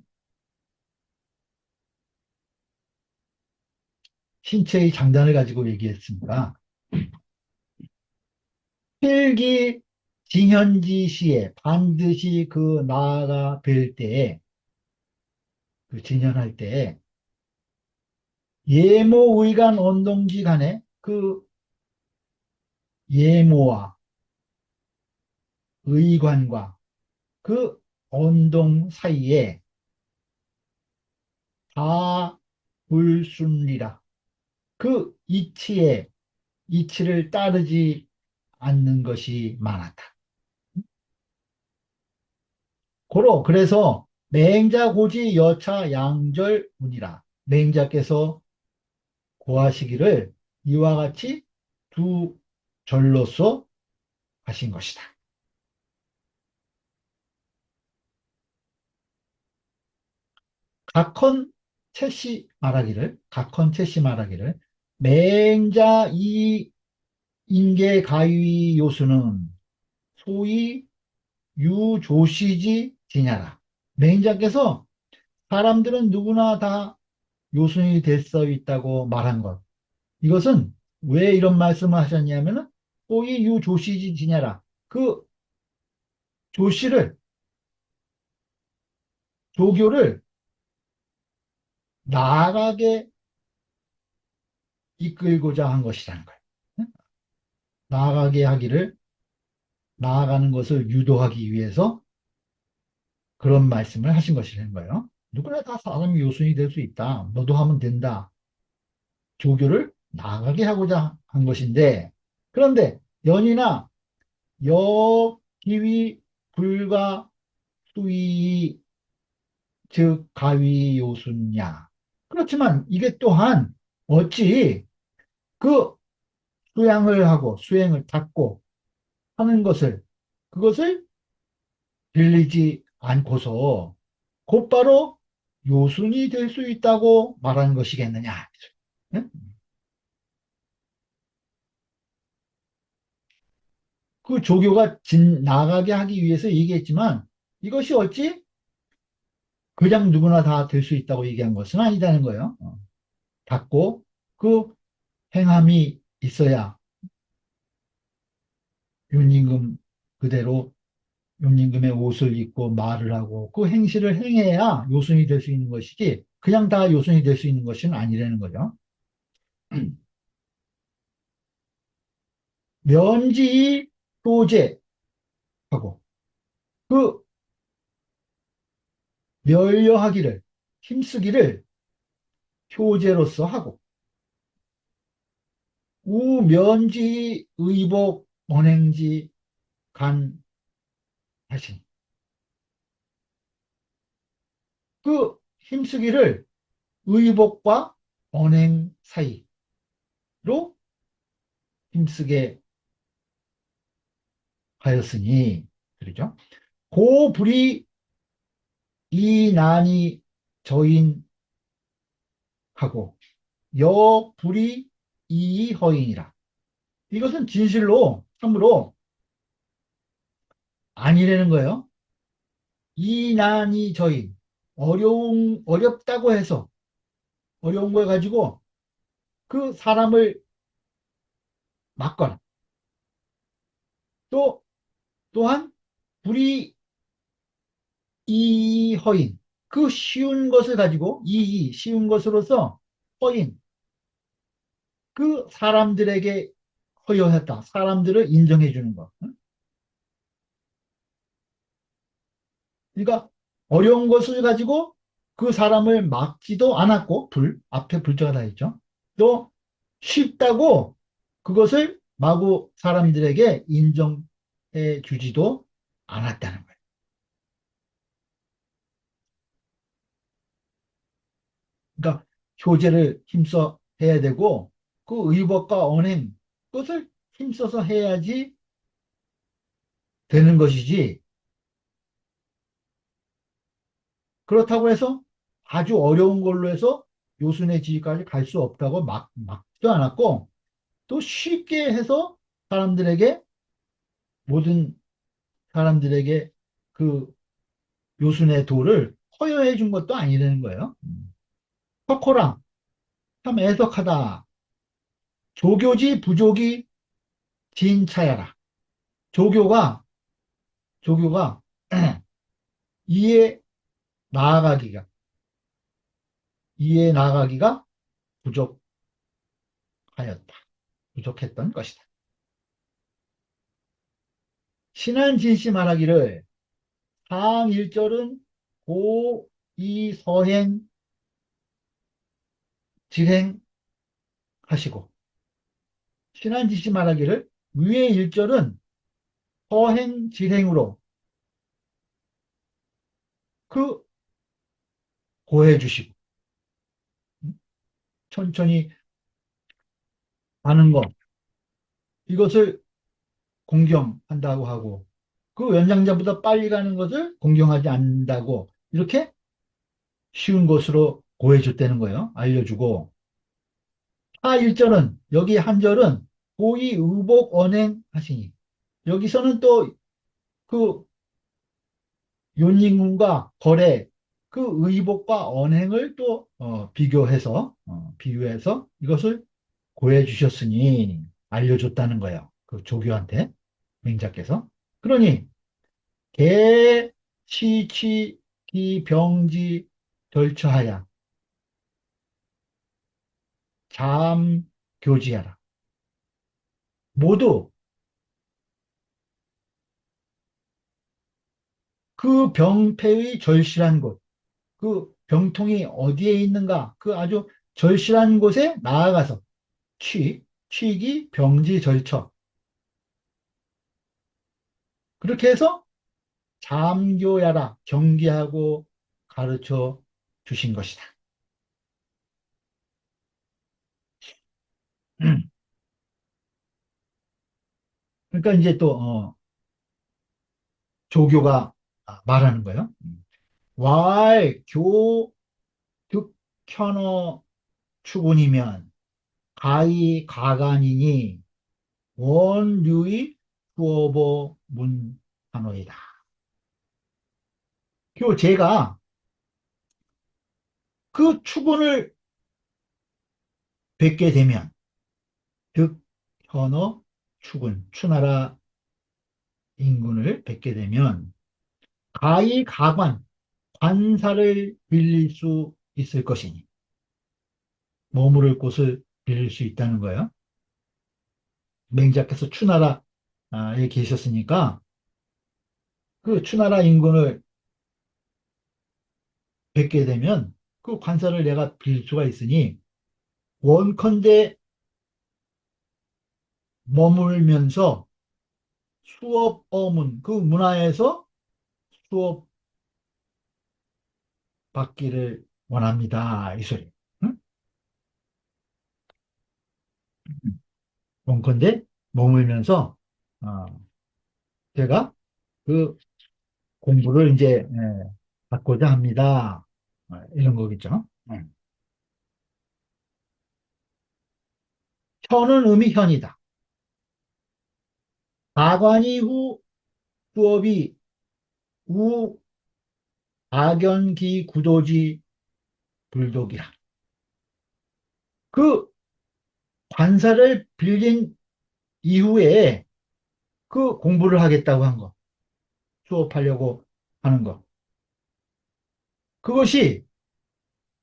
신체의 장단을 가지고 얘기했으니까 필기 진현지 시에 반드시 그 나아가 뵐 때에 그 진현할 때에 예모 의간 언동지 간에 그 예모와 의관과 그 언동 사이에 다불순리라, 그 이치를 따르지 않는 것이 많았다. 그래서 맹자고지 여차 양절문이라, 맹자께서 고하시기를 이와 같이 두 절로서 하신 것이다. 각헌 채씨 말하기를 맹자 이 인계 가위 요수는 소위 유조시지 지냐라. 맹자께서 사람들은 누구나 다 요순이 될 수 있다고 말한 것. 이것은 왜 이런 말씀을 하셨냐면은 소위 유조시지 지냐라. 그 조시를, 조교를 나아가게 이끌고자 한 것이라는 거예요. 나아가게 하기를, 나아가는 것을 유도하기 위해서 그런 말씀을 하신 것이라는 거예요. 누구나 다 사람이 요순이 될 수 있다. 너도 하면 된다. 조교를 나아가게 하고자 한 것인데, 그런데 연이나 여기위 불가 수위 즉 가위 요순냐. 그렇지만 이게 또한 어찌 그 수양을 하고 수행을 닫고 하는 그것을 빌리지 않고서 곧바로 요순이 될 수 있다고 말하는 것이겠느냐. 응? 그 조교가 나가게 하기 위해서 얘기했지만 이것이 어찌 그냥 누구나 다 될 수 있다고 얘기한 것은 아니다는 거예요. 닫고 그 행함이 있어야 윤임금 그대로 용임금의 옷을 입고 말을 하고 그 행실을 행해야 요순이 될 수 있는 것이지 그냥 다 요순이 될 수 있는 것은 아니라는 거죠. 면지 효제하고 그 멸려하기를 힘쓰기를 효제로서 하고 우면지 의복 언행지 간 하신 그 힘쓰기를 의복과 언행 사이로 힘쓰게 하였으니 그러죠. 고불이 이난이 저인하고 여불이 이허인이라. 이것은 진실로 참으로 아니라는 거예요. 이난이 저인 어렵다고 해서 어려운 걸 가지고 그 사람을 막거나 또 또한 불이 이허인 그 쉬운 것을 가지고 이 쉬운 것으로서 허인 그 사람들에게 허용했다. 사람들을 인정해 주는 것. 응? 그러니까 어려운 것을 가지고 그 사람을 막지도 않았고 앞에 불자가 다 있죠. 또 쉽다고 그것을 마구 사람들에게 인정해 주지도 않았다는 거예요. 그러니까 효제를 힘써 해야 되고 그 의법과 언행 그것을 힘써서 해야지 되는 것이지 그렇다고 해서 아주 어려운 걸로 해서 요순의 지위까지 갈 수 없다고 막지도 않았고 또 쉽게 해서 사람들에게 모든 사람들에게 그 요순의 도를 허용해 준 것도 아니라는 거예요. 코코랑 참 애석하다. 조교지 부족이 진차야라. 조교가 조교가 이에 나아가기가 이에 나아가기가 부족하였다. 부족했던 것이다. 신한진씨 말하기를 상일절은 고이서행 질행하시고 신한진씨 말하기를 위의 일절은 서행 질행으로 그 고해 주시고 천천히 가는 것 이것을 공경한다고 하고 그 연장자보다 빨리 가는 것을 공경하지 않는다고 이렇게 쉬운 것으로 고해 줬다는 거예요. 알려주고 하 1절은 여기 한 절은 고의 의복 언행 하시니 여기서는 또 그 윤임금과 거래 그 의복과 언행을 또 비교해서 비유해서 이것을 고해 주셨으니 알려줬다는 거예요. 그 조교한테 맹자께서 그러니 개, 치, 기, 병지, 절처하야 잠, 교지하라 모두 그 병폐의 절실한 곳, 그 병통이 어디에 있는가, 그 아주 절실한 곳에 나아가서 취기, 병지, 절처. 그렇게 해서 잠교야라, 경계하고 가르쳐 주신 것이다. 그러니까 이제 또, 조교가 말하는 거예요. 왈, 득현어, 추군이면 가히 가간이니 원류의 수어보 문한어이다. 제가 그 추군을 뵙게 되면 득, 현어, 추군, 추나라 인군을 뵙게 되면 가히 가관, 관사를 빌릴 수 있을 것이니 머무를 곳을 빌릴 수 있다는 거예요. 맹자께서 추나라에 계셨으니까 그 추나라 인군을 뵙게 되면 그 관사를 내가 빌릴 수가 있으니 원컨대 머물면서 수업 어문 그 문화에서 수업 받기를 원합니다. 이 소리. 응? 원컨대 머물면서 어, 제가 그 공부를 이제 받고자 합니다. 이런 거겠죠. 현은 의미 현이다. 가관이 후 수업이 우 악연기 구도지 불독이라. 그 관사를 빌린 이후에 그 공부를 하겠다고 한 거, 수업하려고 하는 거. 그것이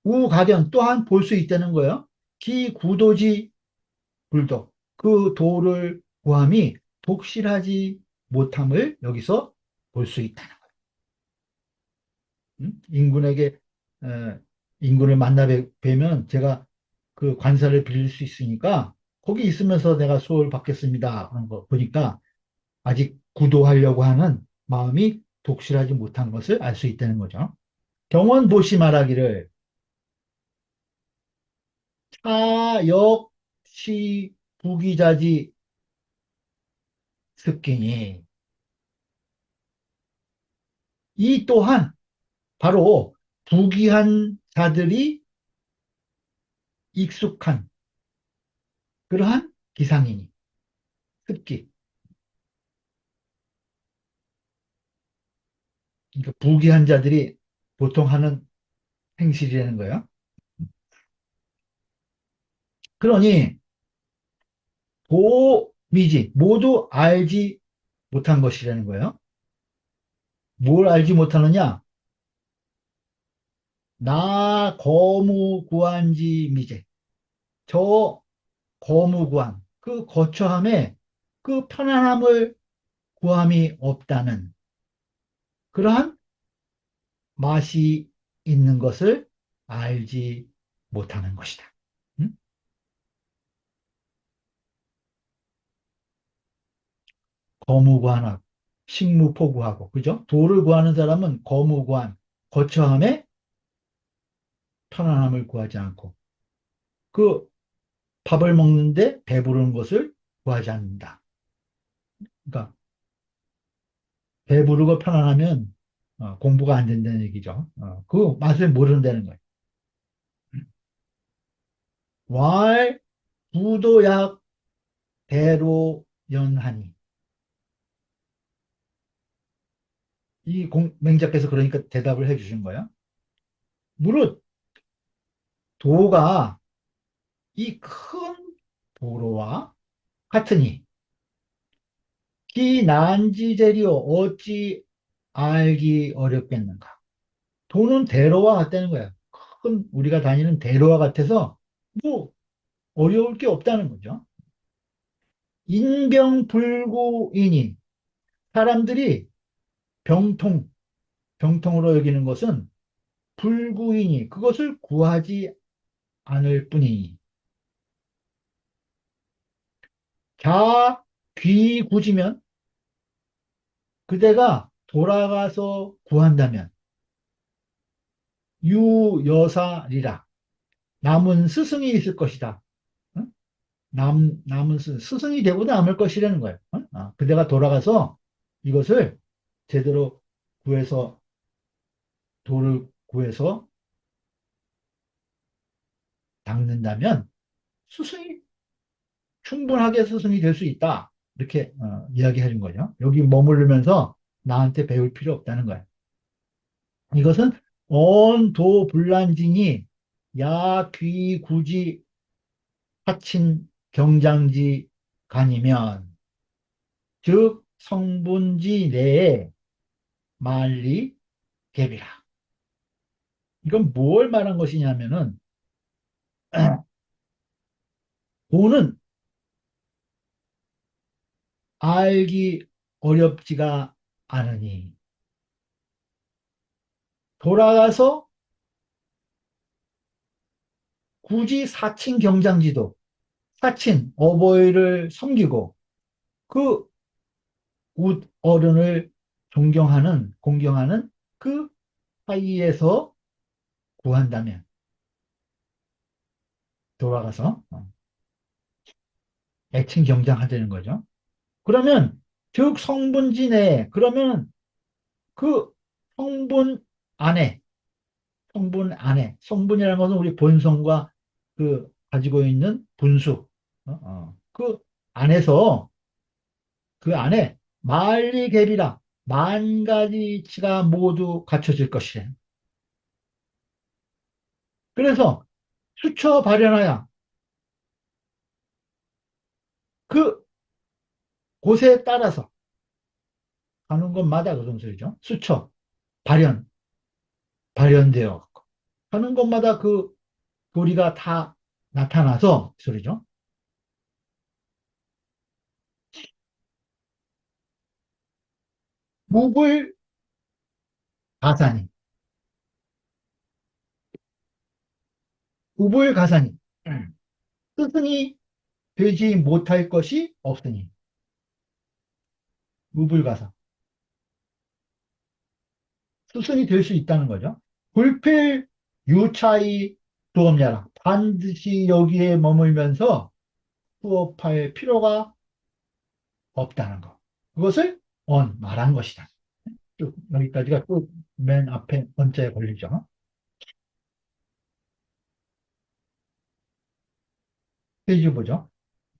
우가견 또한 볼 수 있다는 거예요. 기구도지 불독. 그 도를 구함이 독실하지 못함을 여기서 볼 수 있다는 거예요. 인군에게 인군을 만나 뵈면 제가 그 관사를 빌릴 수 있으니까 거기 있으면서 내가 수업을 받겠습니다. 하는 거 보니까 아직 구도하려고 하는 마음이 독실하지 못한 것을 알 수 있다는 거죠. 경원보시 말하기를 차역시 부기자지 습기니 이 또한 바로 부귀한 자들이 익숙한 그러한 기상이니 습기. 그러니까 부귀한 자들이 보통 하는 행실이라는 거예요. 그러니 도미지 모두 알지 못한 것이라는 거예요. 뭘 알지 못하느냐? 나 거무구한지 미제. 저 거무구한 그 거처함에 그 편안함을 구함이 없다는 그러한 맛이 있는 것을 알지 못하는 것이다. 응? 거무구한하고 식무포구하고 그죠? 도를 구하는 사람은 거무구한 거처함에 편안함을 구하지 않고 그 밥을 먹는데 배부른 것을 구하지 않는다. 그러니까 배부르고 편안하면 공부가 안 된다는 얘기죠. 그 맛을 모른다는 거예요. 왈 부도약 대로 연하니 이 맹자께서 그러니까 대답을 해주신 거예요. 무릇 도가 이 큰 도로와 같으니 기난지제리요 어찌 알기 어렵겠는가. 도는 대로와 같다는 거야. 큰 우리가 다니는 대로와 같아서 뭐 어려울 게 없다는 거죠. 인병불구이니 사람들이 병통, 병통으로 여기는 것은 불구이니 그것을 구하지 않을 뿐이니 자귀구지면 그대가 돌아가서 구한다면 유여사리라 남은 스승이 있을 것이다. 응? 남은 스승이 되고 남을 것이라는 거예요. 응? 그대가 돌아가서 이것을 제대로 구해서 돌을 구해서 닦는다면 스승이 충분하게 스승이 될 수 있다. 이렇게 이야기해 준 거죠. 여기 머무르면서 나한테 배울 필요 없다는 거예요. 이것은 언도불란징이 야귀구지 하친 경장지 간이면 즉 성분지 내에 만리 갭이라. 이건 뭘 말한 것이냐면은 돈은 알기 어렵지가 않으니 돌아가서 굳이 사친 경장지도 사친 어버이를 섬기고 그 웃 어른을 존경하는 공경하는 그 사이에서 구한다면 돌아가서 애칭 경장하자는 거죠. 그러면 즉 성분지 내에 그러면 그 성분 안에 성분이라는 것은 우리 본성과 그 가지고 있는 분수 그 안에서 그 안에 만리갭이라 만 가지 이치가 모두 갖춰질 것이래. 그래서 수처 발현하여 그 곳에 따라서 가는 곳마다 그런 소리죠. 수처 발현되어 가는 곳마다 그 도리가 다 나타나서 소리죠. 무불 가산이 무불 가산이 스승이 되지 못할 것이 없으니 무불가사 스승이 될 수 있다는 거죠. 불필 유차이 두엄야라 반드시 여기에 머물면서 수업할 필요가 없다는 거. 그것을 말한 것이다. 쭉 여기까지가 또 맨 앞에 번째에 걸리죠. 페이지 보죠.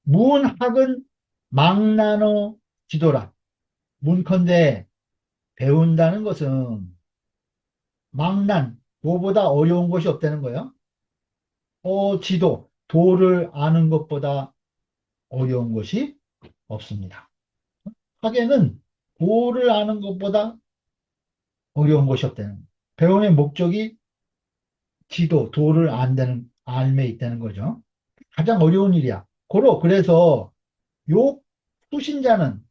문학은 망나노 지도라. 문컨대 배운다는 것은 망난, 도보다 어려운 것이 없다는 거예요. 지도, 도를 아는 것보다 어려운 것이 없습니다. 학에는 도를 아는 것보다 어려운 것이 없다는 거예요. 배움의 목적이 지도, 도를 안다는, 알매 있다는 거죠. 가장 어려운 일이야. 그래서 욕 후신자는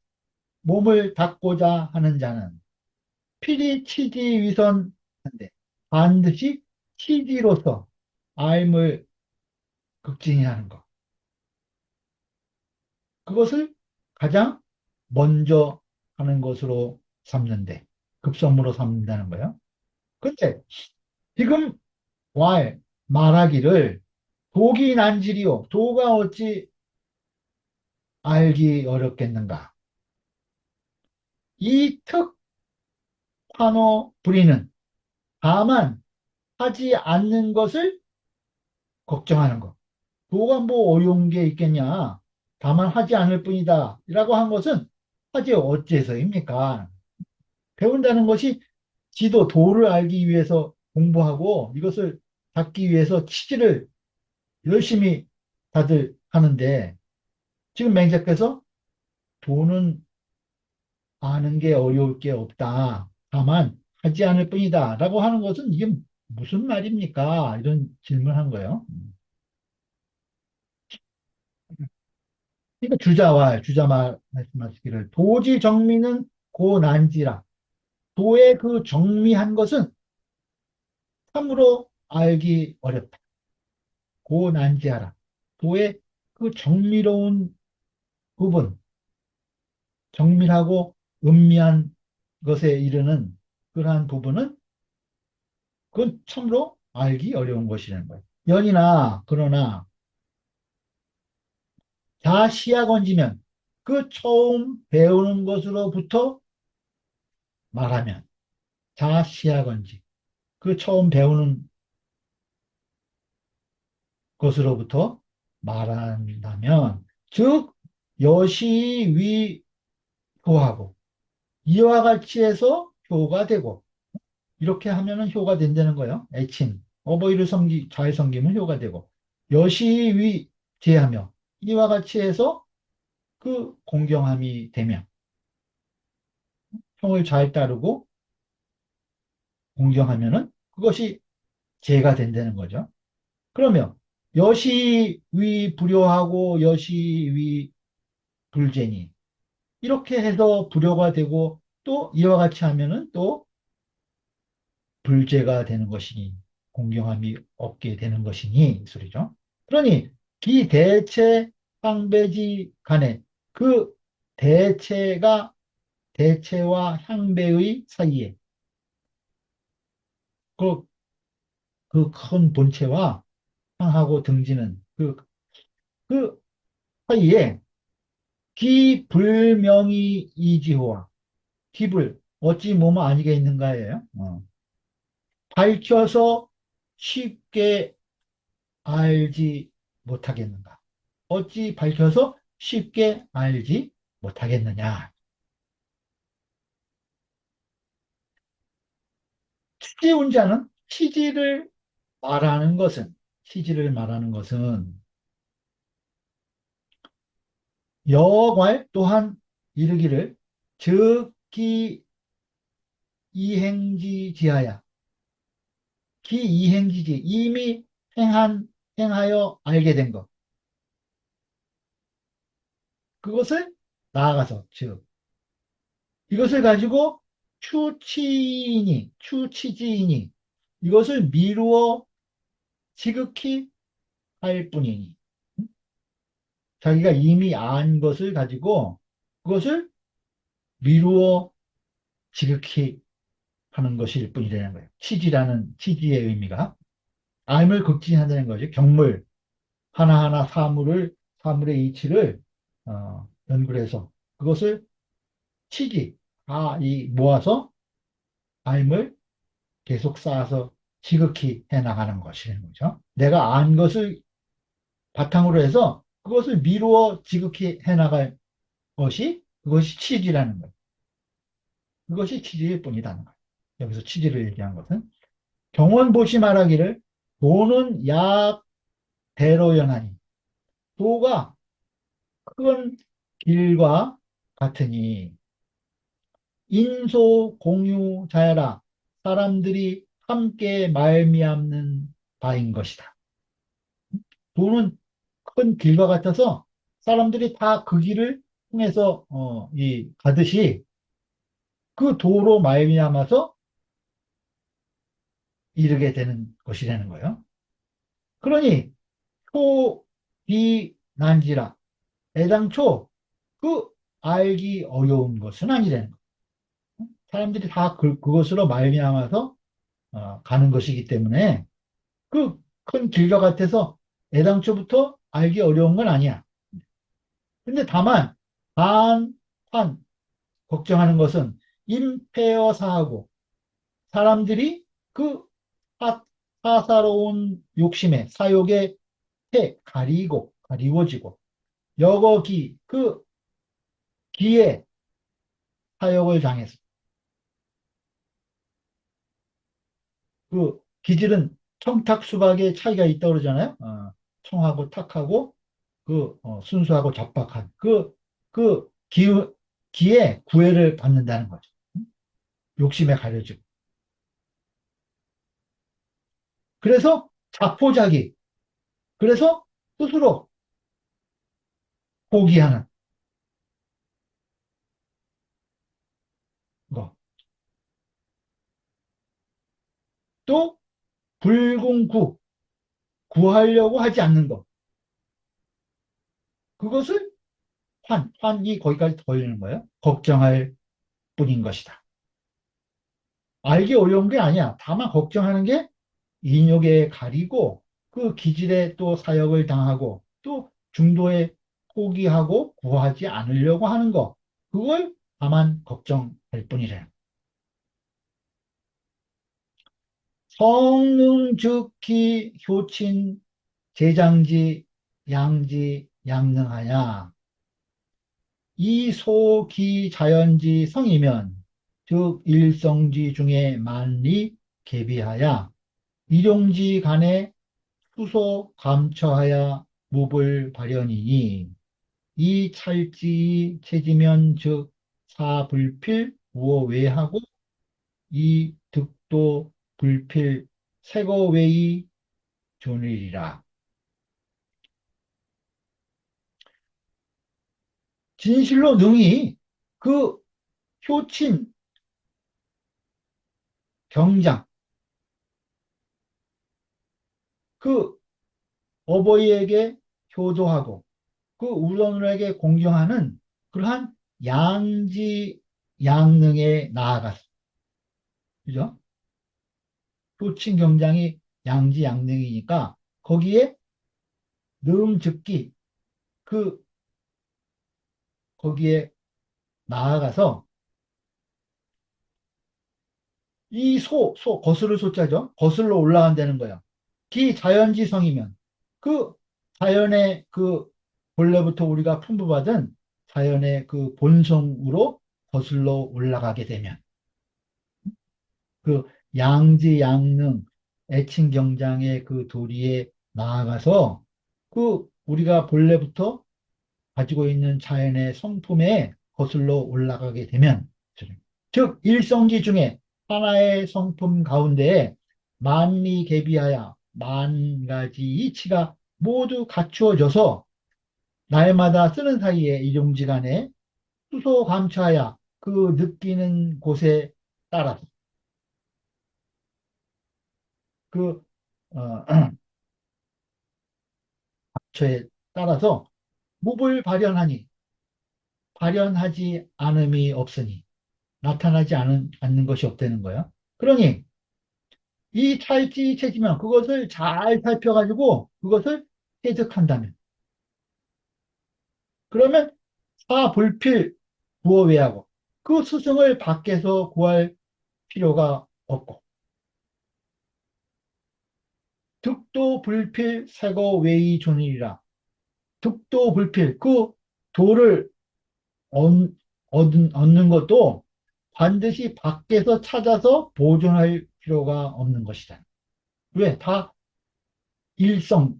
몸을 닦고자 하는 자는 필히 치지 위선한데 반드시 치지로서 알을 극진히하는 것. 그것을 가장 먼저 하는 것으로 삼는데 급선무로 삼는다는 거예요. 근데 지금 말하기를 독이 난지리요. 도가 어찌 알기 어렵겠는가. 이 특환호 불이는 다만 하지 않는 것을 걱정하는 것. 도가 뭐 어려운 게 있겠냐. 다만 하지 않을 뿐이다. 라고 한 것은 하지 어째서입니까? 배운다는 것이 지도, 도를 알기 위해서 공부하고 이것을 잡기 위해서 치지를 열심히 다들 하는데 지금 맹자께서 도는 아는 게 어려울 게 없다. 다만 하지 않을 뿐이다. 라고 하는 것은 이게 무슨 말입니까? 이런 질문을 한 거예요. 그러니까 주자말 말씀하시기를 도지 정미는 고난지라. 도의 그 정미한 것은 참으로 알기 어렵다. 고난지하라. 도의 그 정미로운 부분, 정밀하고 음미한 것에 이르는 그러한 부분은 그건 참으로 알기 어려운 것이라는 거예요. 연이나 그러나 자시야 건지면 그 처음 배우는 것으로부터 말하면 자시야 건지 그 처음 배우는 것으로부터 말한다면 즉 여시위 효하고 이와 같이 해서 효가 되고 이렇게 하면은 효가 된다는 거예요. 애칭 어버이를 잘 섬기면 효가 되고 여시위 제하며 이와 같이 해서 그 공경함이 되며 평을 잘 따르고 공경하면은 그것이 죄가 된다는 거죠. 그러면 여시위 불효하고 여시위 불죄니 이렇게 해서 불효가 되고 또 이와 같이 하면은 또 불죄가 되는 것이니 공경함이 없게 되는 것이니 이 소리죠. 그러니 기대체 향배지 간에 그 대체가 대체와 향배의 사이에 그 큰 본체와 향하고 등지는 그 사이에 기불명의 이지호와 기불 어찌 뭐뭐 아니겠는가예요. 밝혀서 쉽게 알지 못하겠는가? 어찌 밝혀서 쉽게 알지 못하겠느냐? 취지운자는 취지를 말하는 것은 여괄 또한 이르기를 즉기 이행지지하야 기이행지지 이미 행하여 알게 된 것 그것을 나아가서 즉 이것을 가지고 추치지이니 이것을 미루어 지극히 할 뿐이니 자기가 이미 안 것을 가지고 그것을 미루어 지극히 하는 것일 뿐이라는 거예요. 치지라는 치지의 의미가 암을 극진한다는 거죠. 경물 하나하나 사물의 이치를 연구를 해서 그것을 치지 이 모아서 암을 계속 쌓아서 지극히 해나가는 것이라는 거죠. 내가 안 것을 바탕으로 해서 그것을 미루어 지극히 해나갈 그것이 치지라는 거예요. 그것이 치지일 뿐이라는 거예요. 여기서 치지를 얘기한 것은 경원보시 말하기를 도는 약 대로연하니 도가 큰 길과 같으니 인소공유자야라 사람들이 함께 말미암는 바인 것이다. 도는 큰 길과 같아서 사람들이 다 그 길을 통해서 가듯이 그 도로 말미암아서 이르게 되는 것이라는 거예요. 그러니 초비난지라 애당초 그 알기 어려운 것은 아니라는 거예요. 사람들이 다 그것으로 말미암아서 가는 것이기 때문에 그 큰 길과 같아서 애당초부터 알기 어려운 건 아니야. 근데 다만 환 걱정하는 것은 임폐어사하고 사람들이 그 사, 사사로운 욕심에 사욕에 가리워지고 여거기 그 기에 사욕을 당해서 그 기질은 청탁 수박의 차이가 있다고 그러잖아요. 청하고 탁하고 순수하고 적박한 그 기에 구애를 받는다는 거죠. 욕심에 가려지고. 그래서 자포자기. 그래서 스스로 포기하는 거. 또 불공구. 구하려고 하지 않는 것. 그것을 환이 거기까지 더해지는 거예요. 걱정할 뿐인 것이다. 알기 어려운 게 아니야. 다만 걱정하는 게 인욕에 가리고 그 기질에 또 사역을 당하고 또 중도에 포기하고 구하지 않으려고 하는 거. 그걸 다만 걱정할 뿐이래. 성능 즉히 효친 제장지 양지 양능하냐. 이 소기 자연지 성이면 즉 일성지 중에 만리 계비하야 일용지 간에 수소 감처하야 무불 발현이니 이 찰지 체지면 즉 사불필 부어외하고 이 득도 불필 색어웨이 존일이라. 진실로 능히 그 효친 경장 그 어버이에게 효도하고 그 우러들에게 공경하는 그러한 양지 양능에 나아갔어. 그죠? 효친 경장이 양지 양능이니까 거기에 능즉기 그 거기에 나아가서 이 거스를 소자죠. 거슬러 올라간다는 거예요. 기자연지성이면 그 자연의 그 본래부터 우리가 풍부받은 자연의 그 본성으로 거슬러 올라가게 되면 그 양지 양능 애칭경장의 그 도리에 나아가서 그 우리가 본래부터 가지고 있는 자연의 성품에 거슬러 올라가게 되면 즉 일성지 중에 하나의 성품 가운데에 만리계비하여 만 가지 이치가 모두 갖추어져서 날마다 쓰는 사이에 일용지간에 수소감차하여 그 느끼는 곳에 따라서 그 어, 감처에 따라서 몹을 발현하니 발현하지 않음이 없으니 나타나지 않는 것이 없다는 거예요. 그러니 이 차일지 체지면 그것을 잘 살펴가지고 그것을 해석한다면 그러면 사불필 부어외하고 그 스승을 밖에서 구할 필요가 없고 득도 불필 색어 외의 존이라 득도 불필 그 도를 얻, 얻는 것도 반드시 밖에서 찾아서 보존할 필요가 없는 것이다. 왜? 다 일성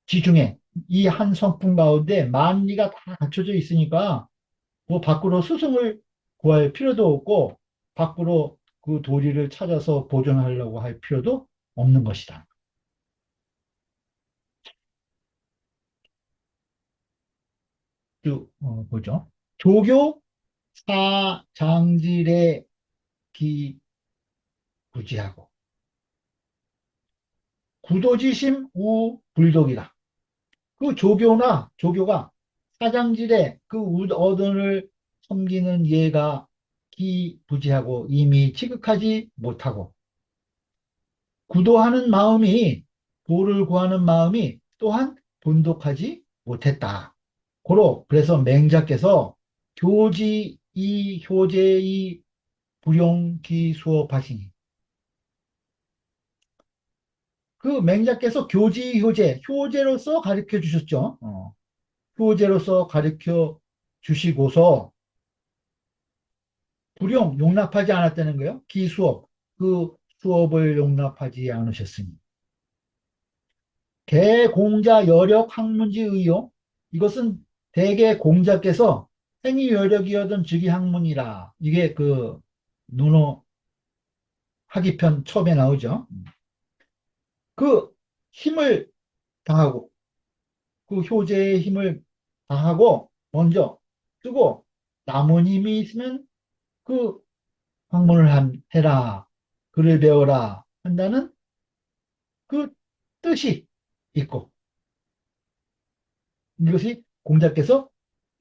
지중해 이 한 성품 가운데 만리가 다 갖춰져 있으니까 뭐 밖으로 스승을 구할 필요도 없고 밖으로 그 도리를 찾아서 보존하려고 할 필요도 없는 것이다. 보죠. 조교 사장질의 기부지하고 구도지심 우불독이다. 그 조교가 사장질의 그 어른을 섬기는 예가 기부지하고 이미 지극하지 못하고 구도하는 마음이 도를 구하는 마음이 또한 돈독하지 못했다. 그래서 맹자께서 교지 이 효제의 불용기 수업하시니 그 맹자께서 교지 효제로서 가르쳐 주셨죠. 효제로서 가르쳐 주시고서 용납하지 않았다는 거예요. 기수업 그 수업을 용납하지 않으셨으니 대공자 여력 학문지 의요. 이것은 대개 공자께서 행위 여력이었던 즉위 학문이라. 이게 그 논어 학위편 처음에 나오죠. 그 힘을 다하고 그 효제의 힘을 다하고 먼저 쓰고 남은 힘이 있으면 그 학문을 해라. 글을 배워라. 한다는 그 뜻이 있고 이것이 공자께서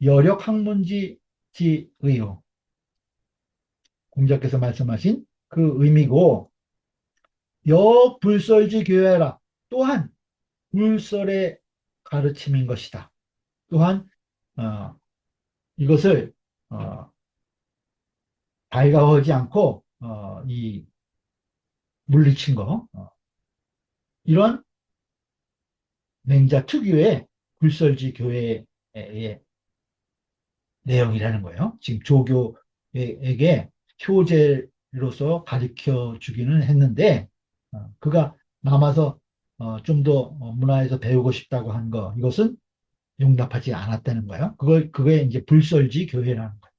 여력 학문지 지의요. 공자께서 말씀하신 그 의미고 역불설지 교회라 또한 불설의 가르침인 것이다. 또한 어, 이것을 달가워하지 않고 이 물리친 거 이런 맹자 특유의 불설지 교회의 내용이라는 거예요. 지금 조교에게 효제로서 가르쳐 주기는 했는데 그가 남아서 좀 더 문화에서 배우고 싶다고 한 거 이것은 용납하지 않았다는 거예요. 그게 이제 불설지 교회라는 거예요.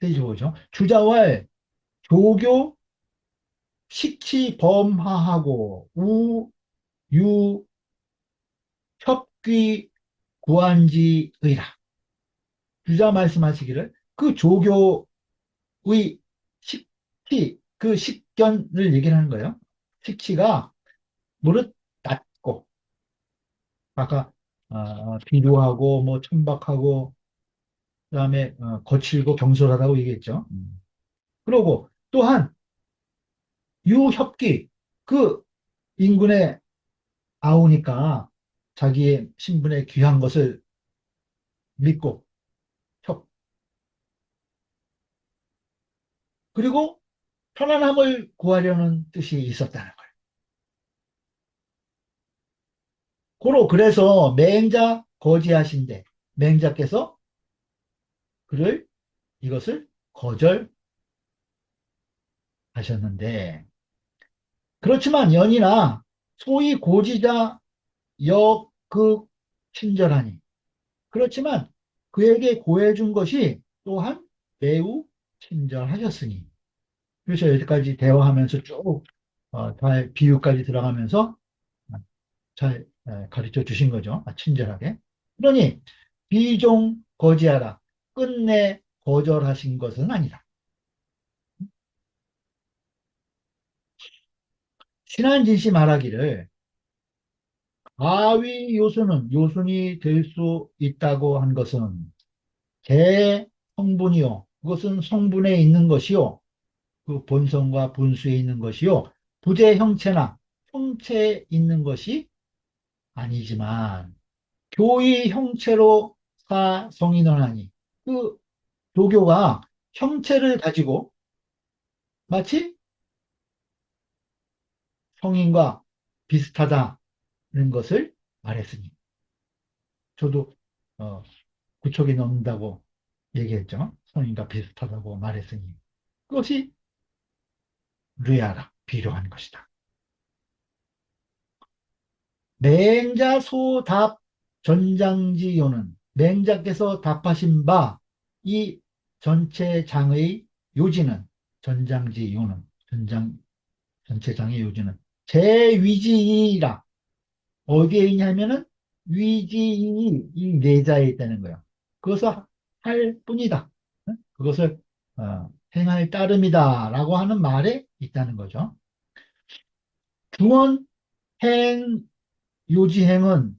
돼지고죠. 주자왈 조교 식치 범하하고 우 유 협귀 구한지의라. 주자 말씀하시기를 그 조교의 식치 그 식견을 얘기하는 거예요. 식치가 무릇 낮고 아까 비루하고 뭐 천박하고 그다음에 거칠고 경솔하다고 얘기했죠. 그리고 또한 유협기 그 인군에 아우니까 자기의 신분에 귀한 것을 믿고 협 그리고 편안함을 구하려는 뜻이 있었다는 거예요. 고로 그래서 맹자 거지하신데 맹자께서 그를 이것을 거절하셨는데 그렇지만 연이나 소위 고지자 역극 친절하니 그렇지만 그에게 고해준 것이 또한 매우 친절하셨으니 그래서 여기까지 대화하면서 쭉 잘 비유까지 들어가면서 잘 가르쳐 주신 거죠. 친절하게. 그러니 비종 거지하라. 끝내 거절하신 것은 아니다. 신한진씨 말하기를 아위 요소는 요순이 될 수 있다고 한 것은 개 성분이요. 그것은 성분에 있는 것이요. 그 본성과 분수에 있는 것이요. 부재 형체나 형체에 있는 것이 아니지만 교의 형체로 사성인원하니 그 도교가 형체를 가지고 마치 성인과 비슷하다는 것을 말했으니 저도 구척이 넘는다고 얘기했죠. 성인과 비슷하다고 말했으니 그것이 르야라 필요한 것이다. 맹자소답 전장지요는 맹자께서 답하신 바 이 전체 장의 요지는 전장지요는 전체 장의 요지는 제위지이라 어디에 있냐면은 위지이 이 내자에 있다는 거예요. 그것을 할 뿐이다. 그것을 행할 따름이다라고 하는 말에 있다는 거죠. 중원 행 요지행은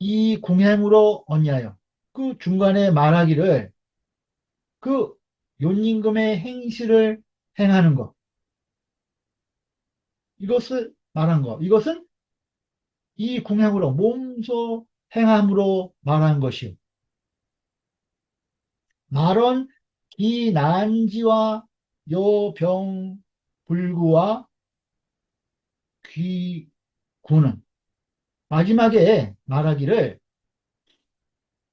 이 궁행으로 언냐요. 그 중간에 말하기를 그 요임금의 행실을 행하는 것 이것을 말한 것 이것은 이 궁행으로 몸소 행함으로 말한 것이요. 말은 기난지와 여병불구와 귀구는 마지막에 말하기를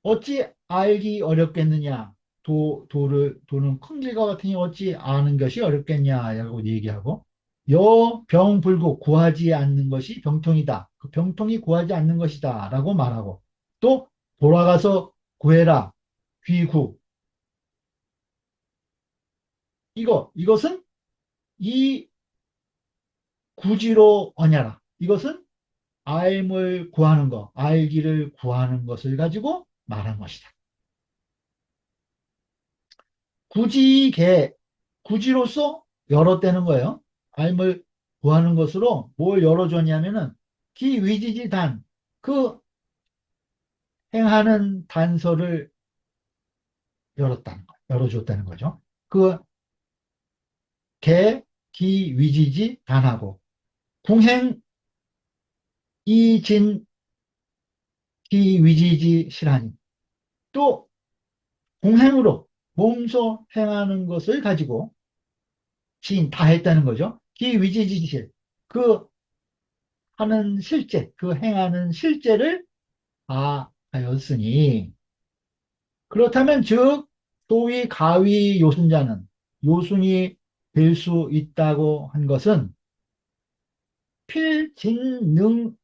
어찌 알기 어렵겠느냐 도는 큰 길과 같으니 어찌 아는 것이 어렵겠냐라고 얘기하고 여병불구 구하지 않는 것이 병통이다. 그 병통이 구하지 않는 것이다 라고 말하고 또 돌아가서 구해라 귀구 이것은 이 구지로 언야라 이것은 알을 구하는 것 알기를 구하는 것을 가지고 말한 것이다. 구지개, 구지로서 열었다는 거예요. 알을 구하는 것으로 뭘 열어줬냐면은 기위지지단, 그 행하는 단서를 열었다는 거, 열어줬다는 거죠. 그 개, 기위지지 단하고 궁행 이진 기위지지 실하니 또 공행으로 몸소 행하는 것을 가지고 지인 다 했다는 거죠. 기위지지실 그 하는 실제, 그 행하는 실제를 하였으니 그렇다면 즉 소위 가위 요순자는 요순이 될 수 있다고 한 것은 필진능위리니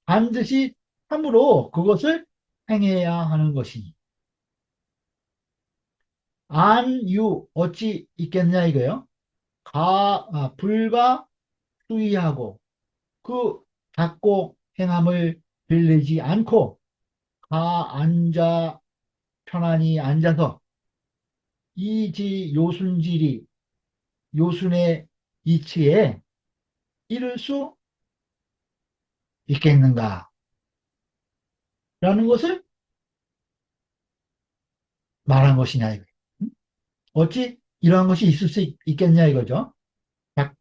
반드시 참으로 그것을 행해야 하는 것이니 안유 어찌 있겠냐 이거요. 불가 수의하고 그 닦고 행함을 빌리지 않고 앉아 편안히 앉아서 이지 요순지리 요순의 이치에 이를 수 있겠는가 라는 것을 말한 것이냐 이거예요. 어찌 이러한 것이 있을 수 있겠냐 이거죠. 닦,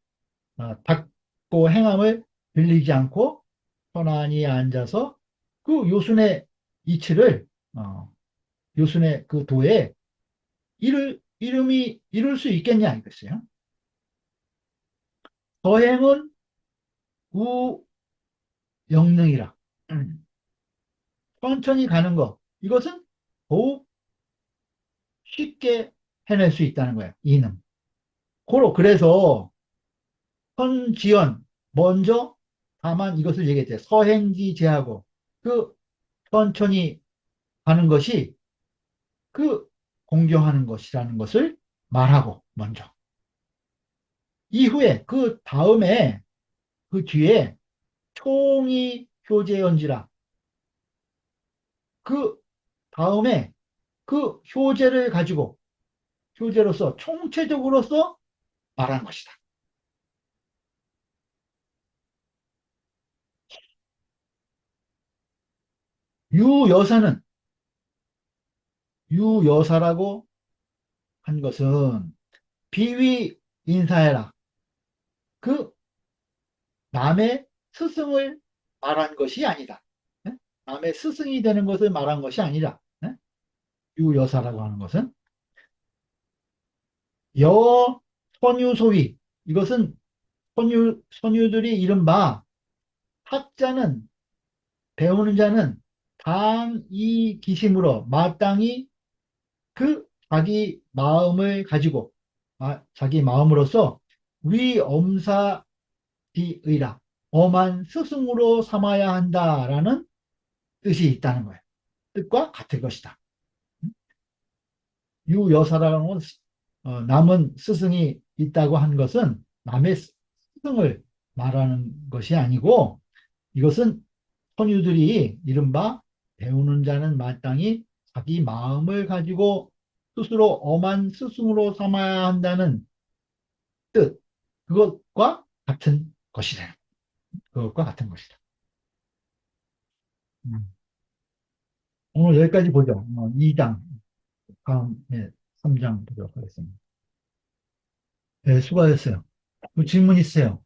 닦고 행함을 빌리지 않고 편안히 앉아서 그 요순의 이치를 요순의 그 도에 이름이 이룰 수 있겠냐 이것이요. 서행은 우영능이라. 천천히 가는 것 이것은 더욱 쉽게 해낼 수 있다는 거예요. 이는 고로 그래서 선지연 먼저 다만 이것을 얘기했죠. 서행지 제하고 그 천천히 가는 것이 그 공경하는 것이라는 것을 말하고 먼저 이후에 그 다음에 그 뒤에 총이 효제연지라 그 다음에 그 효제를 가지고 효제로서 총체적으로서 말한 것이다. 유여사는 유여사라고 한 것은 비위 인사해라. 그 남의 스승을 말한 것이 아니다. 네? 남의 스승이 되는 것을 말한 것이 아니라 네? 유여사라고 하는 것은 여 선유소위 이것은 선유들이 이른바 학자는 배우는 자는 당이 기심으로 마땅히 그 자기 마음을 가지고 자기 마음으로서 위엄사비의라 엄한 스승으로 삼아야 한다라는 뜻이 있다는 거예요. 뜻과 같은 것이다. 유여사라는 건 남은 스승이 있다고 한 것은 남의 스승을 말하는 것이 아니고 이것은 선유들이 이른바 배우는 자는 마땅히 자기 마음을 가지고 스스로 엄한 스승으로 삼아야 한다는 뜻, 그것과 같은 것이다. 그것과 같은 것이다. 음. 오늘 여기까지 보죠. 2장, 다음에 3장 보도록 하겠습니다. 네, 수고하셨어요. 뭐 질문 있으세요?